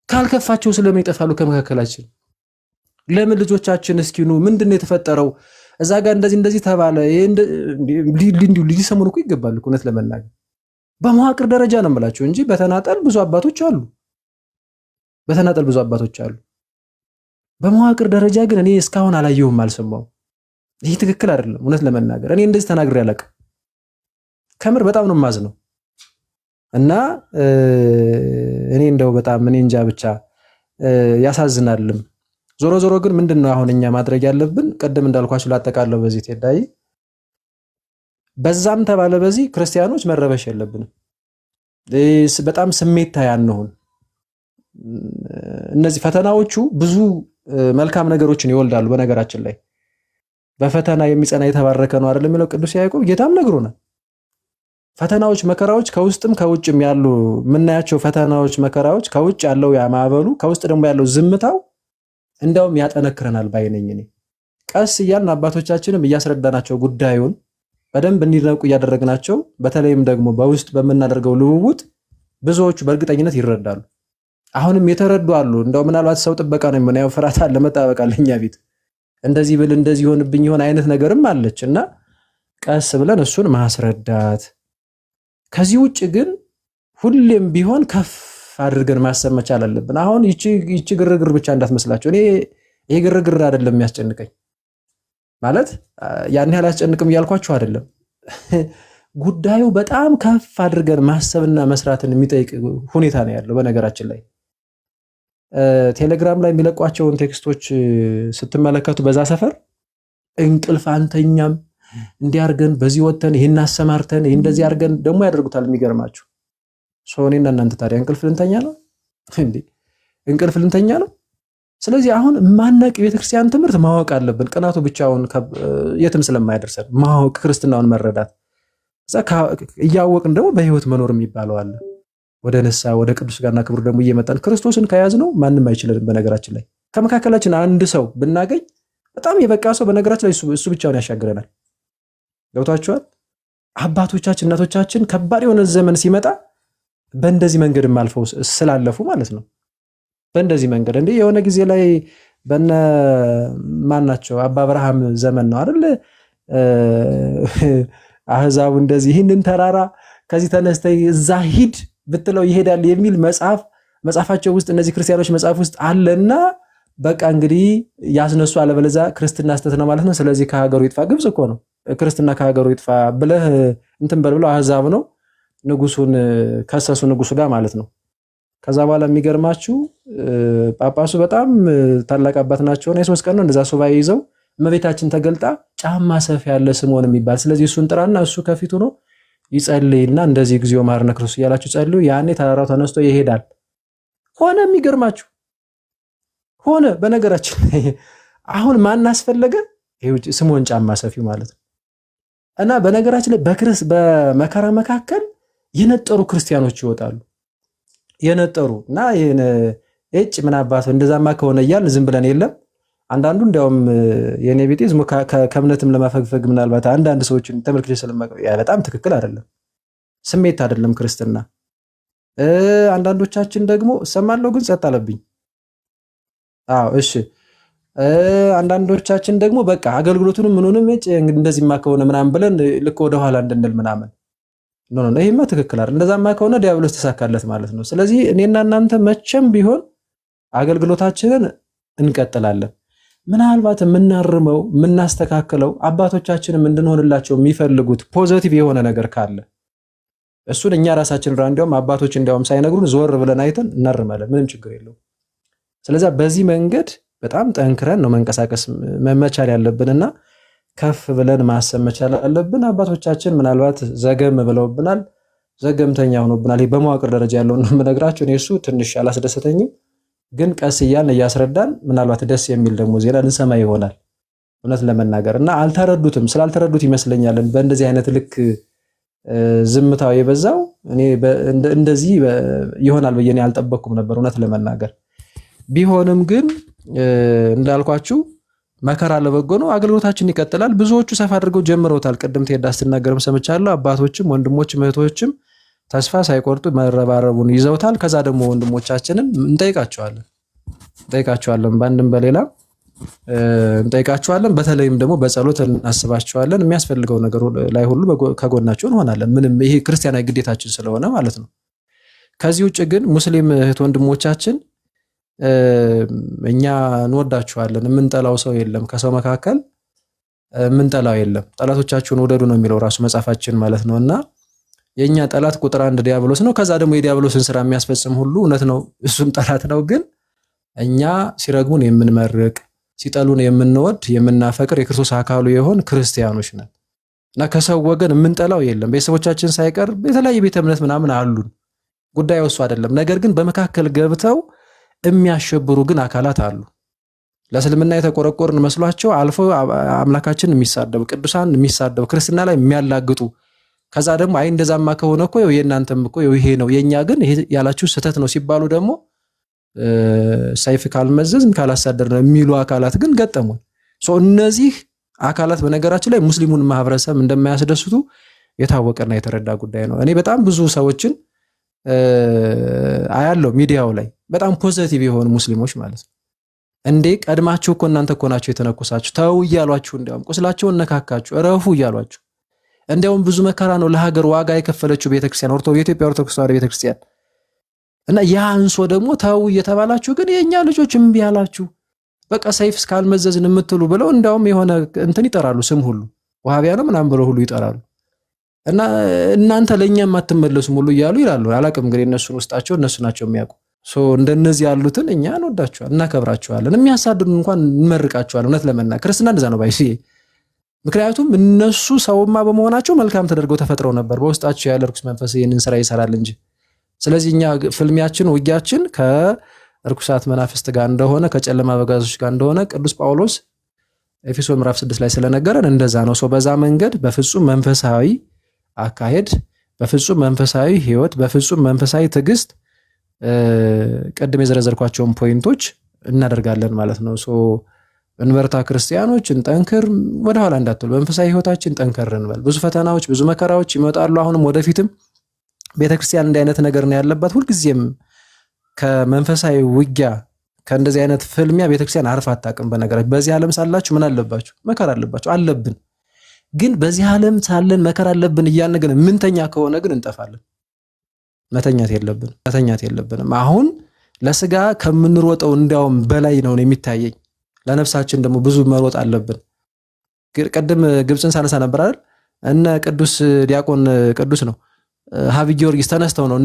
ካልከፋቸው ስለምን ይጠፋሉ ከመካከላችን? ለምን ልጆቻችን እስኪኑ ምንድነው የተፈጠረው? እዛ ጋር እንደዚህ ተባለ እንዲሁ ሊሰሙን እኮ ይገባል እኮ እውነት ለመናገር በመዋቅር ደረጃ ነው የምላቸው እንጂ በተናጠል ብዙ አባቶች አሉ። በመዋቅር ደረጃ ግን እኔ እስካሁን አላየሁም፣ አልሰማሁም። ይህ ትክክል አይደለም። እውነት ለመናገር እኔ እንደዚህ ተናግሬ አላውቅም። ከምር በጣም ነው የማዝነው እና እኔ እንደው በጣም እኔ እንጃ ብቻ ያሳዝናልም። ዞሮ ዞሮ ግን ምንድነው አሁን እኛ ማድረግ ያለብን? ቀደም እንዳልኳችሁ ላጠቃለው በዚህ ተዳይ በዛም ተባለ በዚህ ክርስቲያኖች መረበሽ የለብንም። በጣም ስሜታዊ አንሁን። እነዚህ ፈተናዎቹ ብዙ መልካም ነገሮችን ይወልዳሉ። በነገራችን ላይ በፈተና የሚጸና የተባረከ ነው አይደል የሚለው ቅዱስ ያዕቆብ። ጌታም ነግሮናል። ፈተናዎች፣ መከራዎች ከውስጥም ከውጭም ያሉ የምናያቸው ፈተናዎች፣ መከራዎች ከውጭ ያለው ያማበሉ ከውስጥ ደግሞ ያለው ዝምታው እንደውም ያጠነክረናል ባይነኝ እኔ። ቀስ እያልን አባቶቻችንም እያስረዳናቸው ጉዳዩን በደንብ እንዲነቁ እያደረግናቸው፣ በተለይም ደግሞ በውስጥ በምናደርገው ልውውጥ ብዙዎቹ በእርግጠኝነት ይረዳሉ። አሁንም የተረዱ አሉ። እንደው ምናልባት ሰው ጥበቃ ነው የምናየው፣ ፍርሃት አለ፣ መጣበቅ አለ። እኛ ቤት እንደዚህ ብል እንደዚህ ሆንብኝ ይሆን አይነት ነገርም አለች እና ቀስ ብለን እሱን ማስረዳት። ከዚህ ውጭ ግን ሁሌም ቢሆን ከፍ አድርገን ማሰብ መቻል አለብን። አሁን ይቺ ግርግር ብቻ እንዳትመስላችሁ። እኔ ይሄ ግርግር አይደለም የሚያስጨንቀኝ ማለት ያን ያህል አያስጨንቅም እያልኳችሁ አይደለም። ጉዳዩ በጣም ከፍ አድርገን ማሰብና መስራትን የሚጠይቅ ሁኔታ ነው ያለው። በነገራችን ላይ ቴሌግራም ላይ የሚለቋቸውን ቴክስቶች ስትመለከቱ በዛ ሰፈር እንቅልፍ አንተኛም እንዲያርገን በዚህ ወተን ይሄን አሰማርተን ይሄን እንደዚህ አርገን ደግሞ ያደርጉታል። የሚገርማችሁ ሶኔና እናንተ ታዲያ እንቅልፍ ልንተኛ ነው እንዴ? እንቅልፍ ልንተኛ ነው? ስለዚህ አሁን ማናቅ ቤተክርስቲያን ትምህርት ማወቅ አለብን። ቅናቱ ብቻውን የትም ስለማይደርሰን ማወቅ ክርስትናውን መረዳት እያወቅን ደግሞ በህይወት መኖር የሚባለው አለ። ወደ ንስሐ ወደ ቅዱስ ጋርና ክብር ደግሞ እየመጣን ክርስቶስን ከያዝነው ማንም አይችልንም። በነገራችን ላይ ከመካከላችን አንድ ሰው ብናገኝ በጣም የበቃ ሰው በነገራችን ላይ እሱ ብቻውን ያሻግረናል። ገብቷችኋል? አባቶቻችን እናቶቻችን ከባድ የሆነ ዘመን ሲመጣ በእንደዚህ መንገድ አልፈው ስላለፉ ማለት ነው። በእንደዚህ መንገድ እንዴ የሆነ ጊዜ ላይ በነ ማናቸው አባ አብርሃም ዘመን ነው አይደል? አህዛቡ እንደዚህ ይህንን ተራራ ከዚህ ተነስተህ እዛ ሂድ ብትለው ይሄዳል የሚል መጽሐፋቸው ውስጥ እነዚህ ክርስቲያኖች መጽሐፍ ውስጥ አለና በቃ እንግዲህ ያስነሱ አለበለዚያ ክርስትና ስተት ነው ማለት ነው። ስለዚህ ከሀገሩ ይጥፋ። ግብጽ እኮ ነው ክርስትና ከሀገሩ ይጥፋ ብለህ እንትን በልብለው አህዛብ ነው ንጉሱን ከሰሱ ንጉሱ ጋር ማለት ነው። ከዛ በኋላ የሚገርማችሁ ጳጳሱ በጣም ታላቅ አባት ናቸው። የሶስት ቀን ነው እንደዛ ሱባኤ ይዘው እመቤታችን ተገልጣ ጫማ ሰፊ ያለ ስምዖን የሚባል ስለዚህ እሱን ጥራና እሱ ከፊቱ ነው ይጸልይና እንደዚህ እግዚኦ መሐረነ ክርስቶስ እያላችሁ ጸልዩ። ያኔ ተራራው ተነስቶ ይሄዳል። ሆነ የሚገርማችሁ ሆነ። በነገራችን አሁን ማን አስፈለገ? ስምዖን ጫማ ሰፊው ማለት ነው። እና በነገራችን ላይ በመከራ መካከል የነጠሩ ክርስቲያኖች ይወጣሉ። የነጠሩ እና እጭ ምን አባቱ እንደዛማ ከሆነ እያልን ዝም ብለን የለም። አንዳንዱ እንዲያውም የኔ ቤቴ ዝም ከእምነትም ለማፈግፈግ ምናልባት አንዳንድ ሰዎችን ተመልክቼ ያ በጣም ትክክል አይደለም፣ ስሜት አይደለም ክርስትና። አንዳንዶቻችን ደግሞ እሰማለሁ ግን ጸጥ አለብኝ። አዎ እሺ። አንዳንዶቻችን ደግሞ በቃ አገልግሎቱንም ምኑንም እንደዚህማ ከሆነ ምናምን ብለን ልክ ወደ ኋላ እንድንል ምናምን ነው። ይሄማ ትክክል አይደል። እንደዛማ ከሆነ ዲያብሎስ ተሳካለት ማለት ነው። ስለዚህ እኔና እናንተ መቼም ቢሆን አገልግሎታችንን እንቀጥላለን። ምናልባት የምናርመው የምናስተካክለው አባቶቻችንም እንድንሆንላቸው የሚፈልጉት ፖዚቲቭ የሆነ ነገር ካለ እሱን እኛ ራሳችን እንዲያውም አባቶች እንዲያውም ሳይነግሩን ዞር ብለን አይተን እናርማለን። ምንም ችግር የለውም። ስለዚህ በዚህ መንገድ በጣም ጠንክረን ነው መንቀሳቀስ መቻል ያለብንና ከፍ ብለን ማሰብ መቻል አለብን። አባቶቻችን ምናልባት ዘገም ብለውብናል፣ ዘገምተኛ ሆኖብናል። በመዋቅር ደረጃ ያለውን ነው የምነግራችሁ። እኔ እሱ ትንሽ አላስደሰተኝም፣ ግን ቀስ እያልን እያስረዳን ምናልባት ደስ የሚል ደግሞ ዜና ልንሰማ ይሆናል እውነት ለመናገር እና አልተረዱትም። ስላልተረዱት ይመስለኛል በእንደዚህ አይነት ልክ ዝምታው የበዛው። እኔ እንደዚህ ይሆናል ብዬ አልጠበቅኩም ነበር እውነት ለመናገር። ቢሆንም ግን እንዳልኳችሁ መከራ ለበጎ ነው። አገልግሎታችን ይቀጥላል። ብዙዎቹ ሰፋ አድርገው ጀምረውታል። ቅድም ትሄዳ ስትናገርም ሰምቻለሁ። አባቶችም ወንድሞችም እህቶችም ተስፋ ሳይቆርጡ መረባረቡን ይዘውታል። ከዛ ደግሞ ወንድሞቻችንን እንጠይቃቸዋለን በአንድም በሌላ እንጠይቃቸዋለን። በተለይም ደግሞ በጸሎት እናስባቸዋለን። የሚያስፈልገው ነገር ላይ ሁሉ ከጎናቸው እንሆናለን። ምንም ይሄ ክርስቲያናዊ ግዴታችን ስለሆነ ማለት ነው። ከዚህ ውጭ ግን ሙስሊም እህት ወንድሞቻችን እኛ እንወዳችኋለን። የምንጠላው ሰው የለም። ከሰው መካከል የምንጠላው የለም። ጠላቶቻችሁን ውደዱ ነው የሚለው ራሱ መጽሐፋችን ማለት ነውና የኛ ጠላት ቁጥር 1 ዲያብሎስ ነው። ከዛ ደግሞ የዲያብሎስን ስራ የሚያስፈጽም ሁሉ እውነት ነው፣ እሱም ጠላት ነው። ግን እኛ ሲረግሙን የምንመርቅ፣ ሲጠሉን የምንወድ፣ የምናፈቅር የክርስቶስ አካሉ የሆን ክርስቲያኖች ነን እና ከሰው ወገን የምንጠላው የለም። ቤተሰቦቻችን ሳይቀር የተለያየ ቤተ እምነት ምናምን አሉን። ጉዳዩ እሱ አይደለም። ነገር ግን በመካከል ገብተው የሚያሸብሩ ግን አካላት አሉ። ለእስልምና የተቆረቆርን መስሏቸው አልፎ አምላካችን የሚሳደቡ ቅዱሳን የሚሳደቡ ክርስትና ላይ የሚያላግጡ ከዛ ደግሞ አይ እንደዛማ ከሆነ እኮ የእናንተም እኮ ይሄ ነው የኛ ግን ይሄ ያላችሁ ስህተት ነው ሲባሉ ደግሞ ሰይፍ ካልመዘዝን ካላሳደር ነው የሚሉ አካላት ግን ገጠሙን። እነዚህ አካላት በነገራችን ላይ ሙስሊሙን ማህበረሰብ እንደማያስደስቱ የታወቀና የተረዳ ጉዳይ ነው። እኔ በጣም ብዙ ሰዎችን አያለው ሚዲያው ላይ በጣም ፖዚቲቭ የሆኑ ሙስሊሞች ማለት ነው። እንዴ ቀድማችሁ እኮ እናንተ እኮ ናችሁ የተነኮሳችሁ፣ ተው እያሏችሁ፣ እንዲያውም ቁስላቸውን ነካካችሁ፣ እረፉ እያሏችሁ፣ እንዲያውም ብዙ መከራ ነው ለሀገር ዋጋ የከፈለችው ቤተክርስቲያን የኢትዮጵያ ኦርቶዶክስ ተዋሕዶ ቤተክርስቲያን እና ያንሶ ደግሞ ተው እየተባላችሁ ግን የኛ ልጆች እምቢ አላችሁ፣ በቃ ሰይፍ እስካልመዘዝን የምትሉ ብለው እንዲያውም የሆነ እንትን ይጠራሉ፣ ስም ሁሉ ዋሃቢያ ነው ምናምን ብለው ሁሉ ይጠራሉ። እና እናንተ ለኛ የማትመለሱ ሙሉ እያሉ ይላሉ። አላቅም እንግዲህ እነሱን ውስጣቸው እነሱ ናቸው የሚያውቁ። እንደነዚህ ያሉትን እኛ እንወዳቸዋለን፣ እናከብራቸዋለን፣ የሚያሳድዱን እንኳን እንመርቃቸዋለን። እውነት ለመናገር ክርስትና እንደዛ ነው ባይሲ። ምክንያቱም እነሱ ሰውማ በመሆናቸው መልካም ተደርገው ተፈጥረው ነበር። በውስጣቸው ያለ ርኩስ መንፈስ ይህንን ስራ ይሰራል እንጂ። ስለዚህ እኛ ፍልሚያችን፣ ውጊያችን ከርኩሳት መናፍስት ጋር እንደሆነ ከጨለማ አበጋዞች ጋር እንደሆነ ቅዱስ ጳውሎስ ኤፌሶን ምዕራፍ 6 ላይ ስለነገረን እንደዛ ነው። በዛ መንገድ በፍጹም መንፈሳዊ አካሄድ፣ በፍጹም መንፈሳዊ ህይወት፣ በፍጹም መንፈሳዊ ትዕግስት ቀድም የዘረዘርኳቸውን ፖይንቶች እናደርጋለን ማለት ነው። እንበርታ ክርስቲያኖች፣ እንጠንክር፣ ወደኋላ እንዳትሉ፣ መንፈሳዊ ህይወታችን ጠንከር እንበል። ብዙ ፈተናዎች፣ ብዙ መከራዎች ይመጣሉ። አሁንም ወደፊትም ቤተክርስቲያን እንዲህ አይነት ነገር ነው ያለባት። ሁልጊዜም ከመንፈሳዊ ውጊያ ከእንደዚህ አይነት ፍልሚያ ቤተክርስቲያን አርፋ አታውቅም። በነገራችን በዚህ ዓለም ሳላችሁ ምን አለባችሁ? መከራ አለባችሁ፣ አለብን። ግን በዚህ ዓለም ሳለን መከራ አለብን እያልን ግን ምንተኛ ከሆነ ግን እንጠፋለን። መተኛት የለብንም። አሁን ለስጋ ከምንሮጠው እንዲያውም በላይ ነው የሚታየኝ። ለነፍሳችን ደግሞ ብዙ መሮጥ አለብን። ቅድም ግብፅን ሳነሳ ነበር አይደል? እነ ቅዱስ ዲያቆን ቅዱስ ነው ሀቢ ጊዮርጊስ ተነስተው ነው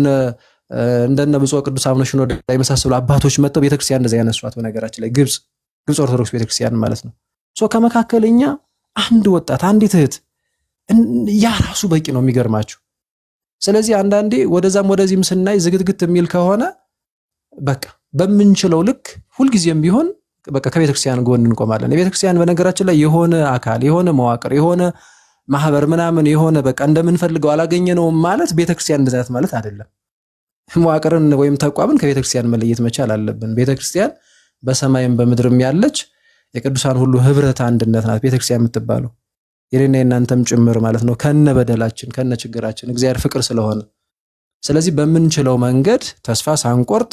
እንደነ ብፁዕ ቅዱስ አቡነ ሽኖዳ የመሳሰሉ አባቶች መጥተው ቤተክርስቲያን እንደዛ ያነሷት። በነገራችን ላይ ግብፅ ኦርቶዶክስ ቤተክርስቲያን ማለት ነው። ከመካከለኛ አንድ ወጣት አንዲት እህት ያ ራሱ በቂ ነው። የሚገርማችሁ። ስለዚህ አንዳንዴ ወደዛም ወደዚህም ስናይ ዝግትግት የሚል ከሆነ በቃ በምንችለው ልክ ሁልጊዜም ቢሆን በቃ ከቤተክርስቲያን ጎን እንቆማለን። የቤተክርስቲያን በነገራችን ላይ የሆነ አካል፣ የሆነ መዋቅር፣ የሆነ ማህበር ምናምን የሆነ በቃ እንደምንፈልገው አላገኘነውም ማለት ቤተክርስቲያን እንደዛት ማለት አይደለም። መዋቅርን ወይም ተቋምን ከቤተክርስቲያን መለየት መቻል አለብን። ቤተክርስቲያን በሰማይም በምድርም ያለች የቅዱሳን ሁሉ ህብረት አንድነት ናት ቤተክርስቲያን የምትባለው፣ የኔና የናንተም ጭምር ማለት ነው። ከነ በደላችን ከነ ችግራችን እግዚአብሔር ፍቅር ስለሆነ፣ ስለዚህ በምንችለው መንገድ ተስፋ ሳንቆርጥ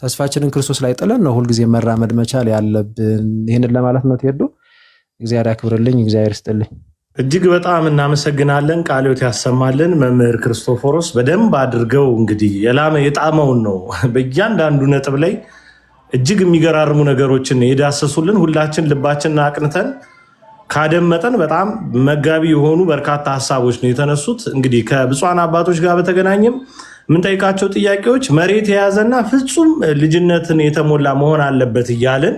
ተስፋችንን ክርስቶስ ላይ ጥለን ነው ሁልጊዜ መራመድ መቻል ያለብን። ይህንን ለማለት ነው። ትሄዱ እግዚአብሔር ያክብርልኝ፣ እግዚአብሔር ይስጥልኝ። እጅግ በጣም እናመሰግናለን። ቃልዮት ያሰማልን። መምህር ክርስቶፎሮስ በደንብ አድርገው እንግዲህ የጣመውን ነው በእያንዳንዱ ነጥብ ላይ እጅግ የሚገራርሙ ነገሮችን የዳሰሱልን። ሁላችን ልባችንን አቅንተን ካደመጠን በጣም መጋቢ የሆኑ በርካታ ሀሳቦች ነው የተነሱት። እንግዲህ ከብፁዓን አባቶች ጋር በተገናኘም የምንጠይቃቸው ጥያቄዎች መሬት የያዘና ፍጹም ልጅነትን የተሞላ መሆን አለበት እያልን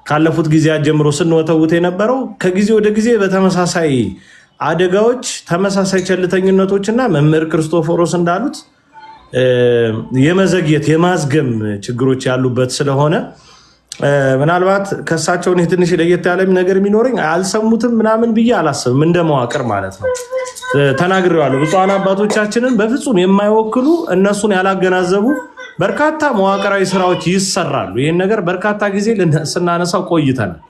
ካለፉት ጊዜያት ጀምሮ ስንወተውት የነበረው ከጊዜ ወደ ጊዜ በተመሳሳይ አደጋዎች፣ ተመሳሳይ ቸልተኝነቶችና መምህር ክርስቶፎሮስ እንዳሉት የመዘግየት የማዝገም ችግሮች ያሉበት ስለሆነ ምናልባት ከሳቸውን ትንሽ ለየት ያለ ነገር የሚኖረኝ አልሰሙትም ምናምን ብዬ አላስብም። እንደ መዋቅር ማለት ነው ተናግሬዋለሁ። ብፁዓን አባቶቻችንን በፍጹም የማይወክሉ እነሱን ያላገናዘቡ በርካታ መዋቅራዊ ስራዎች ይሰራሉ። ይህን ነገር በርካታ ጊዜ ስናነሳው ቆይተናል።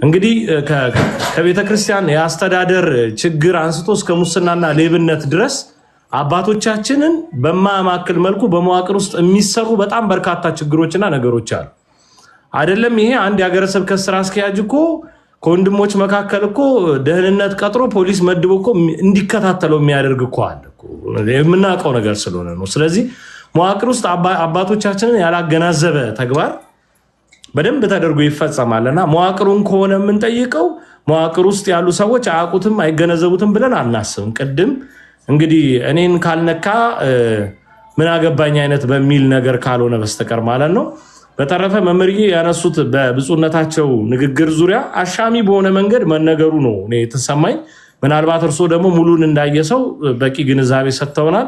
እንግዲህ ከቤተ ክርስቲያን የአስተዳደር ችግር አንስቶ እስከ ሙስናና ሌብነት ድረስ አባቶቻችንን በማያማክል መልኩ በመዋቅር ውስጥ የሚሰሩ በጣም በርካታ ችግሮችና ነገሮች አሉ። አይደለም ይሄ አንድ የሀገረ ስብከት ስራ አስኪያጅ እኮ ከወንድሞች መካከል እኮ ደህንነት ቀጥሮ ፖሊስ መድቦ እኮ እንዲከታተለው የሚያደርግ እኮ አለ። የምናውቀው ነገር ስለሆነ ነው። ስለዚህ መዋቅር ውስጥ አባቶቻችንን ያላገናዘበ ተግባር በደንብ ተደርጎ ይፈጸማልና መዋቅሩን ከሆነ የምንጠይቀው መዋቅር ውስጥ ያሉ ሰዎች አያውቁትም አይገነዘቡትም ብለን አናስብም። ቅድም እንግዲህ እኔን ካልነካ ምን አገባኝ አይነት በሚል ነገር ካልሆነ በስተቀር ማለት ነው። በተረፈ መምህርዬ ያነሱት በብፁዕነታቸው ንግግር ዙሪያ አሻሚ በሆነ መንገድ መነገሩ ነው እኔ የተሰማኝ። ምናልባት እርሶ ደግሞ ሙሉን እንዳየሰው በቂ ግንዛቤ ሰጥተውናል።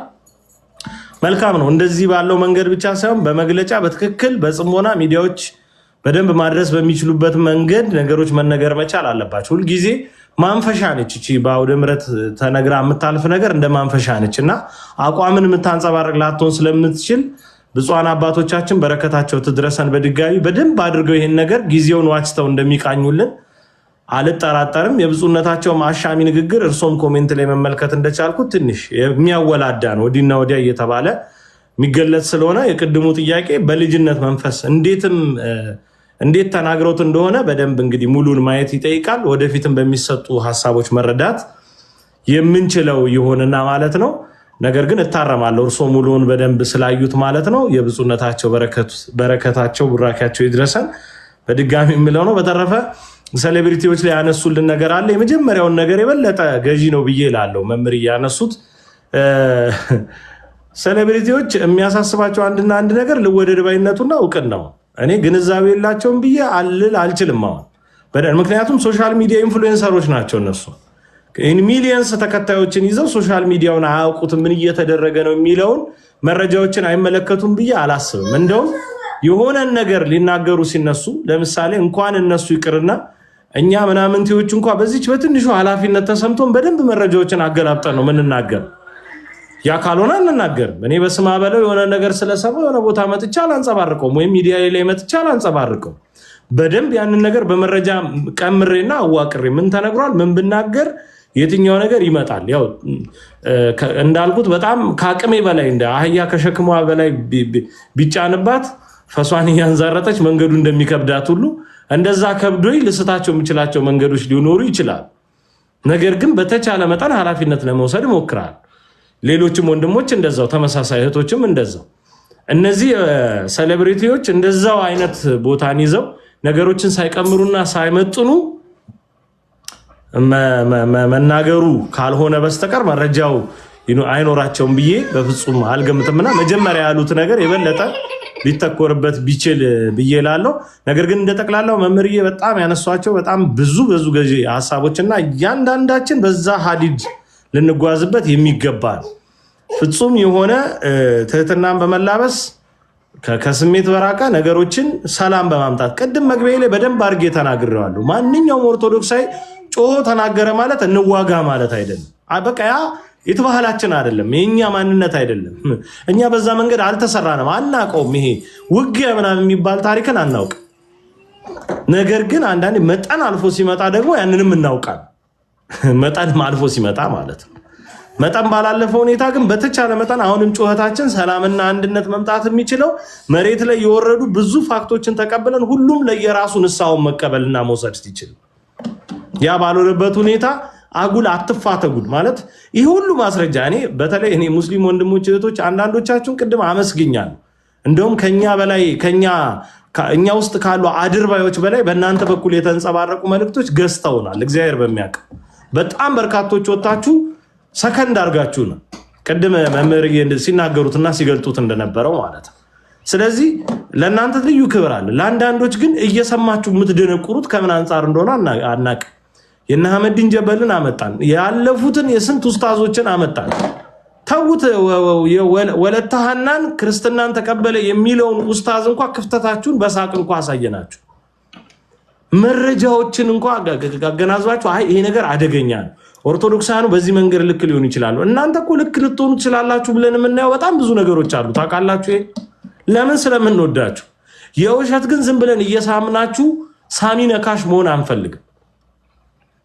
መልካም ነው። እንደዚህ ባለው መንገድ ብቻ ሳይሆን በመግለጫ በትክክል በጽሞና ሚዲያዎች በደንብ ማድረስ በሚችሉበት መንገድ ነገሮች መነገር መቻል አለባቸው። ሁልጊዜ ማንፈሻ ነች እቺ በአውደ ምሕረት ተነግራ የምታልፍ ነገር እንደ ማንፈሻ ነች እና አቋምን የምታንጸባርቅ ላትሆን ስለምትችል ብፁዓን አባቶቻችን በረከታቸው ትድረሰን። በድጋሚ በደንብ አድርገው ይህን ነገር ጊዜውን ዋጅተው እንደሚቃኙልን አልጠራጠርም። የብፁዕነታቸውም አሻሚ ንግግር እርሶም ኮሜንት ላይ መመልከት እንደቻልኩት ትንሽ የሚያወላዳ ነው፣ ወዲና ወዲያ እየተባለ የሚገለጽ ስለሆነ የቅድሙ ጥያቄ በልጅነት መንፈስ እንዴት ተናግረውት እንደሆነ በደንብ እንግዲህ ሙሉን ማየት ይጠይቃል። ወደፊትም በሚሰጡ ሀሳቦች መረዳት የምንችለው ይሆንና ማለት ነው። ነገር ግን እታረማለሁ እርሶ ሙሉውን በደንብ ስላዩት ማለት ነው። የብፁዕነታቸው በረከታቸው ቡራኪያቸው ይድረሰን በድጋሚ የሚለው ነው። በተረፈ ሴሌብሪቲዎች ላይ ያነሱልን ነገር አለ። የመጀመሪያውን ነገር የበለጠ ገዢ ነው ብዬ እላለሁ። መምህር ያነሱት ሴሌብሪቲዎች የሚያሳስባቸው አንድና አንድ ነገር ልወደድ ባይነቱና እውቅናው። እኔ ግንዛቤ የላቸውም ብዬ አልችልም አሁን ምክንያቱም ሶሻል ሚዲያ ኢንፍሉዌንሰሮች ናቸው እነሱ ሚሊየንስ ተከታዮችን ይዘው ሶሻል ሚዲያውን አያውቁትም ምን እየተደረገ ነው የሚለውን መረጃዎችን አይመለከቱም ብዬ አላስብም። እንደውም የሆነ ነገር ሊናገሩ ሲነሱ ለምሳሌ እንኳን እነሱ ይቅርና እኛ ምናምንቴዎች እንኳን በዚች በትንሹ ኃላፊነት ተሰምቶን በደንብ መረጃዎችን አገላብጠን ነው ምንናገር። ያ ካልሆነ አንናገርም። እኔ በስማ በለው የሆነ ነገር ስለሰማው የሆነ ቦታ መጥቻ አላንጸባርቀውም ወይም ሚዲያ ላይ መጥቻ አላንጸባርቀውም። በደንብ ያንን ነገር በመረጃ ቀምሬና አዋቅሬ ምን ተነግሯል ምን ብናገር የትኛው ነገር ይመጣል። ያው እንዳልኩት በጣም ከአቅሜ በላይ እንደ አህያ ከሸክሟ በላይ ቢጫንባት ፈሷን ያንዛረጠች መንገዱ እንደሚከብዳት ሁሉ እንደዛ ከብዶኝ ልስታቸው የምችላቸው መንገዶች ሊኖሩ ይችላል። ነገር ግን በተቻለ መጠን ኃላፊነት ለመውሰድ ሞክራል። ሌሎችም ወንድሞች እንደዛው ተመሳሳይ እህቶችም እንደዛው እነዚህ ሴሌብሪቲዎች እንደዛው አይነት ቦታን ይዘው ነገሮችን ሳይቀምሩና ሳይመጥኑ መናገሩ ካልሆነ በስተቀር መረጃው አይኖራቸውም ብዬ በፍጹም አልገምትምና መጀመሪያ ያሉት ነገር የበለጠ ሊተኮርበት ቢችል ብዬ ላለው። ነገር ግን እንደጠቅላላው መምህርዬ በጣም ያነሷቸው በጣም ብዙ ገዢ ሐሳቦችና እያንዳንዳችን በዛ ሀዲድ ልንጓዝበት የሚገባ ፍጹም የሆነ ትህትናን በመላበስ ከስሜት በራቀ ነገሮችን ሰላም በማምጣት ቅድም መግቢያ ላይ በደንብ አድርጌ ተናግሬዋለሁ። ማንኛውም ኦርቶዶክሳዊ ጮሆ ተናገረ ማለት እንዋጋ ማለት አይደለም። በቃ ያ የተባህላችን አይደለም፣ የኛ ማንነት አይደለም። እኛ በዛ መንገድ አልተሰራንም፣ አናውቀውም። ይሄ ውጊያ ምናምን የሚባል ታሪክን አናውቅም። ነገር ግን አንዳንዴ መጠን አልፎ ሲመጣ ደግሞ ያንንም እናውቃል። መጠን አልፎ ሲመጣ ማለት ነው። መጠን ባላለፈ ሁኔታ ግን በተቻለ መጠን አሁንም ጩኸታችን ሰላምና አንድነት መምጣት የሚችለው መሬት ላይ የወረዱ ብዙ ፋክቶችን ተቀብለን ሁሉም ለየራሱ ንስሐውን መቀበልና መውሰድ ሲችል፣ ያ ባልሆነበት ሁኔታ አጉል አትፋተጉል ማለት ይህ ሁሉ ማስረጃ በተለይ እኔ ሙስሊም ወንድሞች እህቶች አንዳንዶቻችሁን ቅድም አመስግኛለሁ። እንደውም ከኛ በላይ እኛ ውስጥ ካሉ አድርባዮች በላይ በእናንተ በኩል የተንጸባረቁ መልእክቶች ገዝተውናል። እግዚአብሔር በሚያውቅ በጣም በርካቶች ወጣችሁ ሰከንድ አድርጋችሁ ነው ቅድም መምህር ሲናገሩትና ሲገልጡት እንደነበረው ማለት ነው። ስለዚህ ለእናንተ ልዩ ክብር አለ። ለአንዳንዶች ግን እየሰማችሁ የምትደነቁሩት ከምን አንጻር እንደሆነ አናቅ። የነ አህመዲን ጀበልን አመጣን፣ ያለፉትን የስንት ኡስታዞችን አመጣን። ተውት። ወለተ ሐናን ክርስትናን ተቀበለ የሚለውን ኡስታዝ እንኳን ክፍተታችሁን በሳቅ እንኳን አሳየናችሁ። መረጃዎችን እንኳን አገናዝባችሁ ይሄ ነገር አደገኛ ነው፣ ኦርቶዶክሳኑ በዚህ መንገድ ልክ ሊሆኑ ይችላሉ፣ እናንተ እኮ ልክ ልትሆኑ ትችላላችሁ ብለን የምናየው በጣም ብዙ ነገሮች አሉ። ታውቃላችሁ። ለምን? ስለምንወዳችሁ። የውሸት ግን ዝም ብለን እየሳምናችሁ ሳሚ ነካሽ መሆን አንፈልግም።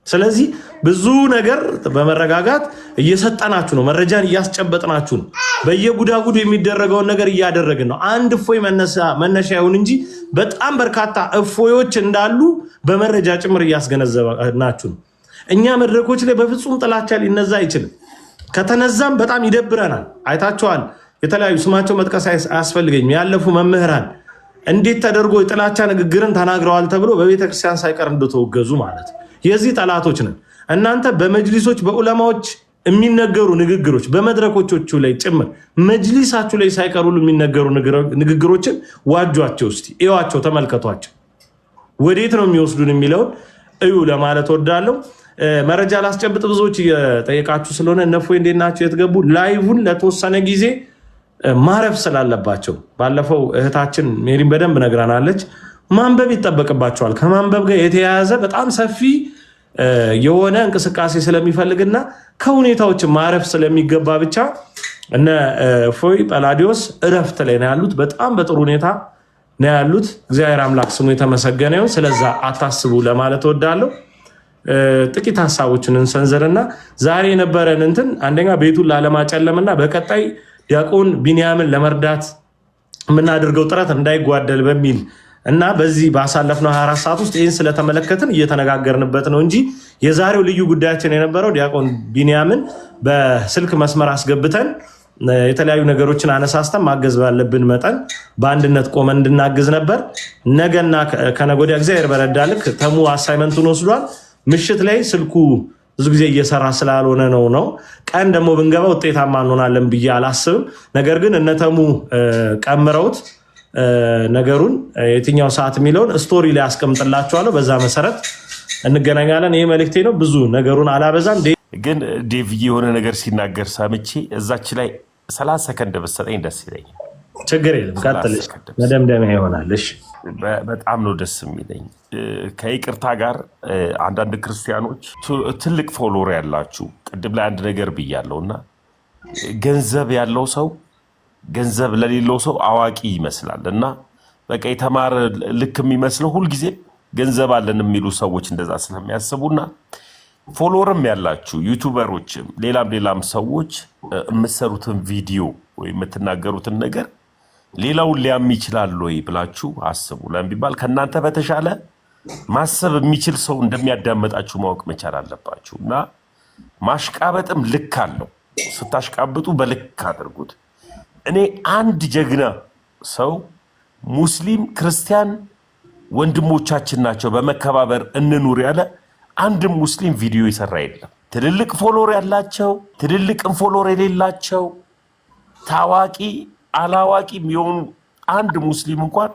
ስለዚህ ብዙ ነገር በመረጋጋት እየሰጠናችሁ ነው፣ መረጃን እያስጨበጥናችሁ ነው። በየጉዳጉዱ የሚደረገውን ነገር እያደረግን ነው። አንድ እፎይ መነሻ ይሁን እንጂ በጣም በርካታ እፎዮች እንዳሉ በመረጃ ጭምር እያስገነዘብናችሁ ነው። እኛ መድረኮች ላይ በፍጹም ጥላቻ ሊነዛ አይችልም። ከተነዛም በጣም ይደብረናል። አይታችኋል። የተለያዩ ስማቸው መጥቀስ አያስፈልገኝም ያለፉ መምህራን እንዴት ተደርጎ የጥላቻ ንግግርን ተናግረዋል ተብሎ በቤተክርስቲያን ሳይቀር እንደተወገዙ ማለት የዚህ ጠላቶች ነን። እናንተ በመጅሊሶች በዑለማዎች የሚነገሩ ንግግሮች በመድረኮቹ ላይ ጭምር መጅሊሳችሁ ላይ ሳይቀሩ የሚነገሩ ንግግሮችን ዋጇቸው፣ እስቲ እዩዋቸው፣ ተመልከቷቸው። ወዴት ነው የሚወስዱን የሚለውን እዩ ለማለት ወዳለው። መረጃ ላስጨብጥ። ብዙዎች እየጠየቃችሁ ስለሆነ እነፎይ እንዴት ናቸው የተገቡ ላይቭን ለተወሰነ ጊዜ ማረፍ ስላለባቸው ባለፈው እህታችን ሜሪን በደንብ ነግራናለች። ማንበብ ይጠበቅባቸዋል። ከማንበብ ጋር የተያያዘ በጣም ሰፊ የሆነ እንቅስቃሴ ስለሚፈልግና ከሁኔታዎች ማረፍ ስለሚገባ ብቻ እነ ፎይ ጳላዲዮስ እረፍት ላይ ነው ያሉት። በጣም በጥሩ ሁኔታ ነው ያሉት። እግዚአብሔር አምላክ ስሙ የተመሰገነ ይሁን። ስለዛ አታስቡ ለማለት እወዳለሁ። ጥቂት ሐሳቦችን እንሰንዘርና ዛሬ የነበረን አንደኛ ቤቱን ላለማጨለምና በቀጣይ ዲያቆን ቢንያምን ለመርዳት የምናደርገው ጥረት እንዳይጓደል በሚል እና በዚህ ባሳለፍነው 24 ሰዓት ውስጥ ይህን ስለተመለከትን እየተነጋገርንበት ነው እንጂ የዛሬው ልዩ ጉዳያችን የነበረው ዲያቆን ቢንያምን በስልክ መስመር አስገብተን የተለያዩ ነገሮችን አነሳስተን ማገዝ ባለብን መጠን በአንድነት ቆመን እንድናግዝ ነበር። ነገና ከነገ ወዲያ እግዚአብሔር በረዳ ልክ ተሙ አሳይመንቱን ወስዷል። ምሽት ላይ ስልኩ ብዙ ጊዜ እየሰራ ስላልሆነ ነው። ቀን ደግሞ ብንገባ ውጤታማ እንሆናለን ብዬ አላስብም። ነገር ግን እነተሙ ቀምረውት ነገሩን የትኛው ሰዓት የሚለውን ስቶሪ ላይ አስቀምጥላችኋለሁ። በዛ መሰረት እንገናኛለን። ይሄ መልእክቴ ነው። ብዙ ነገሩን አላበዛም። ግን ዴቭ የሆነ ነገር ሲናገር ሰምቼ እዛች ላይ 30 ሰከንድ በሰጠኝ ደስ ይለኛል። ችግር የለም ቀጥልሽ፣ መደምደሚያ ይሆናል። እሺ በጣም ነው ደስ የሚለኝ። ከይቅርታ ጋር አንዳንድ ክርስቲያኖች ትልቅ ፎሎወር ያላችሁ ቅድም ላይ አንድ ነገር ብያለሁና ገንዘብ ያለው ሰው ገንዘብ ለሌለው ሰው አዋቂ ይመስላል እና በቃ የተማረ ልክ የሚመስለው ሁልጊዜ ገንዘብ አለን የሚሉ ሰዎች እንደዛ ስለሚያስቡና ፎሎወርም ያላችሁ ዩቲዩበሮችም ሌላም ሰዎች የምትሰሩትን ቪዲዮ ወይ የምትናገሩትን ነገር ሌላውን ሊያም ይችላል ወይ ብላችሁ አስቡ። ለምን ቢባል ከእናንተ በተሻለ ማሰብ የሚችል ሰው እንደሚያዳመጣችሁ ማወቅ መቻል አለባችሁ እና ማሽቃበጥም ልክ አለው። ስታሽቃብጡ በልክ አድርጉት። እኔ አንድ ጀግና ሰው ሙስሊም ክርስቲያን ወንድሞቻችን ናቸው በመከባበር እንኑር ያለ አንድም ሙስሊም ቪዲዮ ይሰራ የለም። ትልልቅ ፎሎወር ያላቸው ትልልቅም ፎሎወር የሌላቸው ታዋቂ አላዋቂ የሚሆኑ አንድ ሙስሊም እንኳን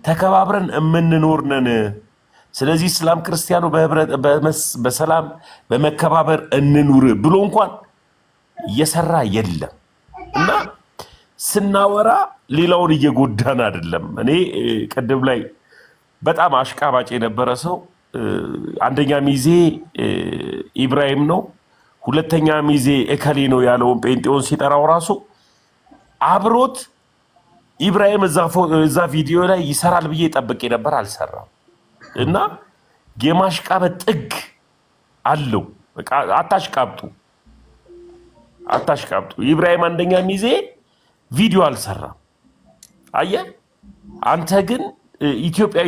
ተከባብረን የምንኖር ነን፣ ስለዚህ እስላም ክርስቲያኑ በሰላም በመከባበር እንኑር ብሎ እንኳን እየሰራ የለም እና ስናወራ ሌላውን እየጎዳን አይደለም። እኔ ቅድም ላይ በጣም አሽቃባጭ የነበረ ሰው አንደኛ ሚዜ ኢብራሂም ነው፣ ሁለተኛ ሚዜ እከሌ ነው ያለውን ጴንጤውን ሲጠራው ራሱ አብሮት ኢብራሂም እዛ ቪዲዮ ላይ ይሰራል ብዬ ጠብቄ ነበር፣ አልሰራም እና የማሽቃበጥ ጥግ አለው። በቃ አታሽቃብጡ። ኢብራሂም አንደኛ ሚዜ ቪዲዮ አልሰራም። አየህ አንተ ግን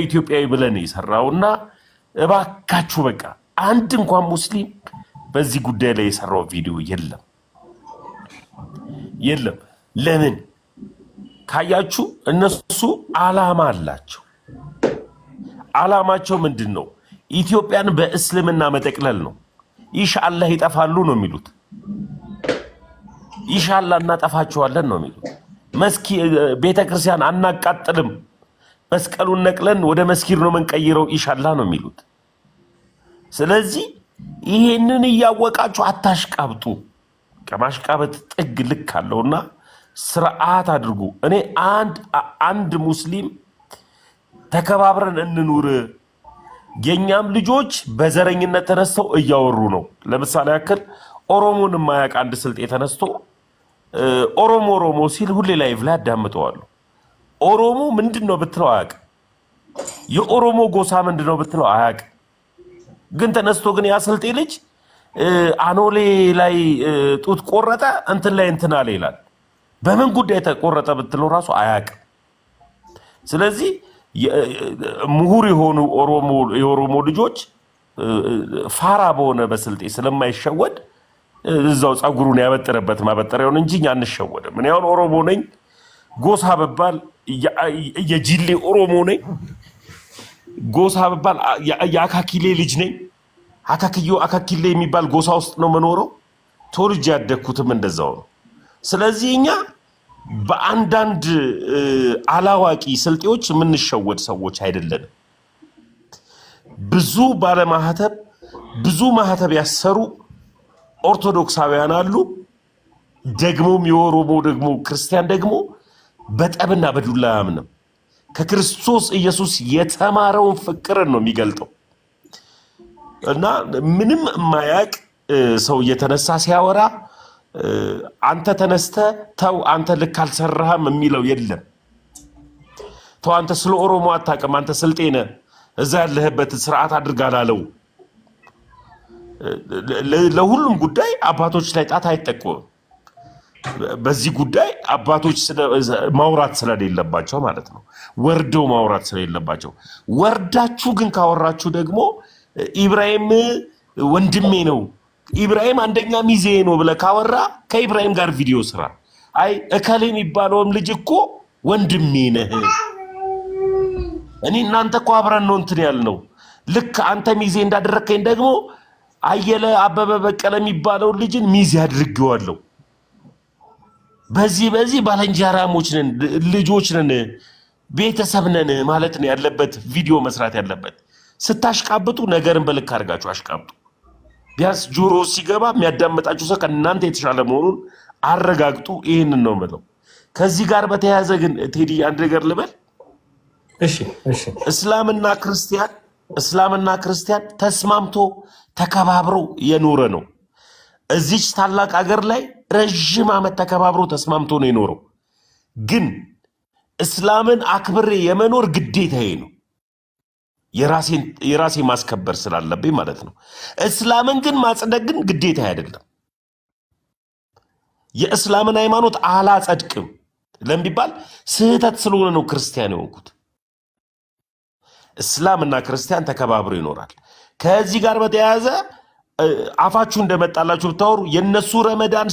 ኢትዮጵያዊ ብለን የሰራውና እባካችሁ በቃ አንድ እንኳን ሙስሊም በዚህ ጉዳይ ላይ የሰራው ቪዲዮ የለም። ለምን ካያችሁ እነሱ አላማ አላቸው። አላማቸው ምንድን ነው? ኢትዮጵያን በእስልምና መጠቅለል ነው። ኢንሻአላህ ይጠፋሉ ነው የሚሉት። ኢንሻአላህ እናጠፋቸዋለን ነው የሚሉት። ቤተክርስቲያን አናቃጥልም፣ መስቀሉን ነቅለን ወደ መስጊድ ነው መንቀይረው ኢንሻአላህ ነው የሚሉት። ስለዚህ ይሄንን እያወቃችሁ አታሽቃብጡ። ከማሽቃበጥ ጥግ ልክ አለውና ስርዓት አድርጉ። እኔ አንድ ሙስሊም ተከባብረን እንኑር፣ የኛም ልጆች በዘረኝነት ተነስተው እያወሩ ነው። ለምሳሌ ያክል ኦሮሞን የማያውቅ አንድ ስልጤ ተነስቶ ኦሮሞ ሲል ሁሌ ላይቭ ላይ አዳምጠዋለሁ። ኦሮሞ ምንድነው ብትለው አያውቅም። የኦሮሞ ጎሳ ምንድነው ብትለው አያውቅም። ግን ተነስቶ ግን ያ ስልጤ ልጅ አኖሌ ላይ ጡት ቆረጠ እንትን ላይ እንትን አለ ይላል። በምን ጉዳይ ተቆረጠ ብትለው ራሱ አያውቅም። ስለዚህ ምሁር የሆኑ የኦሮሞ ልጆች ፋራ በሆነ በስልጤ ስለማይሸወድ እዛው ጸጉሩን ያበጠረበት ማበጠሪያውን እንጂ እኛ አንሸወድም። እኔ አሁን ኦሮሞ ነኝ፣ ጎሳ በባል የጂሌ ኦሮሞ ነኝ፣ ጎሳ በባል የአካኪሌ ልጅ ነኝ። አካኪሌ የሚባል ጎሳ ውስጥ ነው መኖረው። ተወልጄ ያደግኩትም እንደዛው ነው። ስለዚህ እኛ በአንዳንድ አላዋቂ ስልጤዎች የምንሸወድ ሰዎች አይደለንም። ብዙ ባለማህተብ ብዙ ማህተብ ያሰሩ ኦርቶዶክሳውያን አሉ። ደግሞም የኦሮሞ ደግሞ ክርስቲያን ደግሞ በጠብና በዱላ አያምንም። ከክርስቶስ ኢየሱስ የተማረውን ፍቅርን ነው የሚገልጠው እና ምንም የማያውቅ ሰው እየተነሳ ሲያወራ አንተ ተነስተ ተው አንተ ልክ አልሰራህም የሚለው የለም። ተው አንተ ስለ ኦሮሞ አታውቅም፣ አንተ ስልጤ ነህ፣ እዛ ያለህበት ስርዓት አድርጋ አላለው። ለሁሉም ጉዳይ አባቶች ላይ ጣት አይጠቁም። በዚህ ጉዳይ አባቶች ማውራት ስለሌለባቸው ማለት ነው፣ ወርደው ማውራት ስለሌለባቸው። ወርዳችሁ ግን ካወራችሁ ደግሞ ኢብራሂም ወንድሜ ነው፣ ኢብራሂም አንደኛ ሚዜ ነው ብለህ ካወራ ከኢብራሂም ጋር ቪዲዮ ስራ። አይ እከሌ የሚባለውም ልጅ እኮ ወንድሜ ነህ፣ እኔ እናንተ እኮ አብረን ነው እንትን ያልነው። ልክ አንተ ሚዜ እንዳደረከኝ ደግሞ አየለ አበበ በቀለ የሚባለው ልጅን ሚዜ አድርጌዋለሁ። በዚህ ባለንጀራሞች ነን፣ ልጆች ነን፣ ቤተሰብ ነን ማለት ነው ያለበት ቪዲዮ መስራት ያለበት። ስታሽቃብጡ ነገርን በልክ አድርጋችሁ አሽቃብጡ። ቢያንስ ጆሮ ሲገባ የሚያዳምጣችሁ ሰው ከእናንተ የተሻለ መሆኑን አረጋግጡ። ይህንን ነው የምለው። ከዚህ ጋር በተያያዘ ግን ቴዲ አንድ ነገር ልበል። እሺ እስላምና ክርስቲያን ተስማምቶ ተከባብሮ የኖረ ነው። እዚች ታላቅ ሀገር ላይ ረጅም ዓመት ተከባብሮ ተስማምቶ ነው የኖረው። ግን እስላምን አክብሬ የመኖር ግዴታዬ ነው፣ የራሴ ማስከበር ስላለብኝ ማለት ነው። እስላምን ግን ማጽደቅ ግን ግዴታ አይደለም። የእስላምን ሃይማኖት አላጸድቅም ለምቢባል ስህተት ስለሆነ ነው ክርስቲያን የሆንኩት። እስላምና ክርስቲያን ተከባብሮ ይኖራል። ከዚህ ጋር በተያያዘ አፋችሁ እንደመጣላችሁ ብታወሩ የነሱ ረመዳን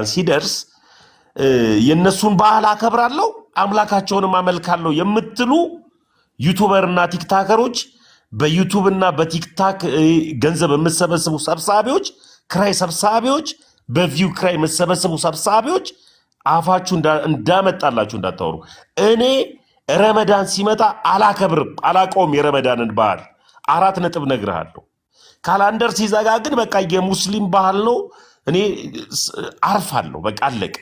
ሲደርስ የነሱን ባህል አከብራለሁ አምላካቸውንም አመልካለሁ የምትሉ ዩቲዩበርና ቲክታከሮች፣ በዩቲዩብና በቲክታክ ገንዘብ የምትሰበስቡ ሰብሳቢዎች፣ ክራይ ሰብሳቢዎች፣ በቪው ክራይ የምትሰበስቡ ሰብሳቢዎች አፋችሁ እንዳመጣላችሁ እንዳታወሩ። እኔ ረመዳን ሲመጣ አላከብርም፣ አላቀውም የረመዳንን ባህል። 4 ነጥብ ነግርሃለሁ። ካላንደር ሲዘጋ ግን በቃ የሙስሊም ባህል ነው፣ እኔ አርፋለሁ፣ በቃ አለቅ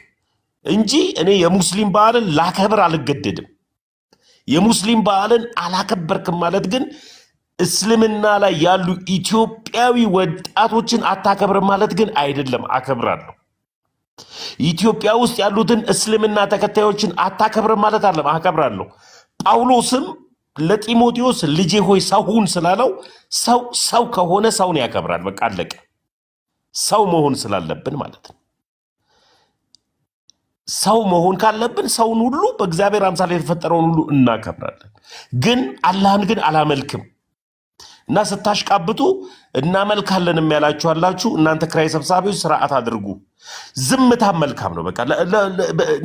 እንጂ እኔ የሙስሊም ባህልን ላከብር አልገደድም። የሙስሊም ባህልን አላከበርክም ማለት ግን እስልምና ላይ ያሉ ኢትዮጵያዊ ወጣቶችን አታከብርም ማለት ግን አይደለም። አከብራለሁ። ኢትዮጵያ ውስጥ ያሉትን እስልምና ተከታዮችን አታከብርም ማለት አይደለም። አከብራለሁ። ጳውሎስም ለጢሞቴዎስ ልጄ ሆይ ሰው ሁን ስላለው ሰው ከሆነ ሰውን ያከብራል። በቃ አለቀ። ሰው መሆን ስላለብን ማለት ነው። ሰው መሆን ካለብን ሰውን ሁሉ በእግዚአብሔር አምሳል የተፈጠረውን ሁሉ እናከብራለን። ግን አላህን ግን አላመልክም እና ስታሽቃብጡ እናመልካለን የሚያላችሁ አላችሁ። እናንተ ክራይ ሰብሳቢዎች ስርዓት አድርጉ። ዝምታም መልካም ነው። በቃ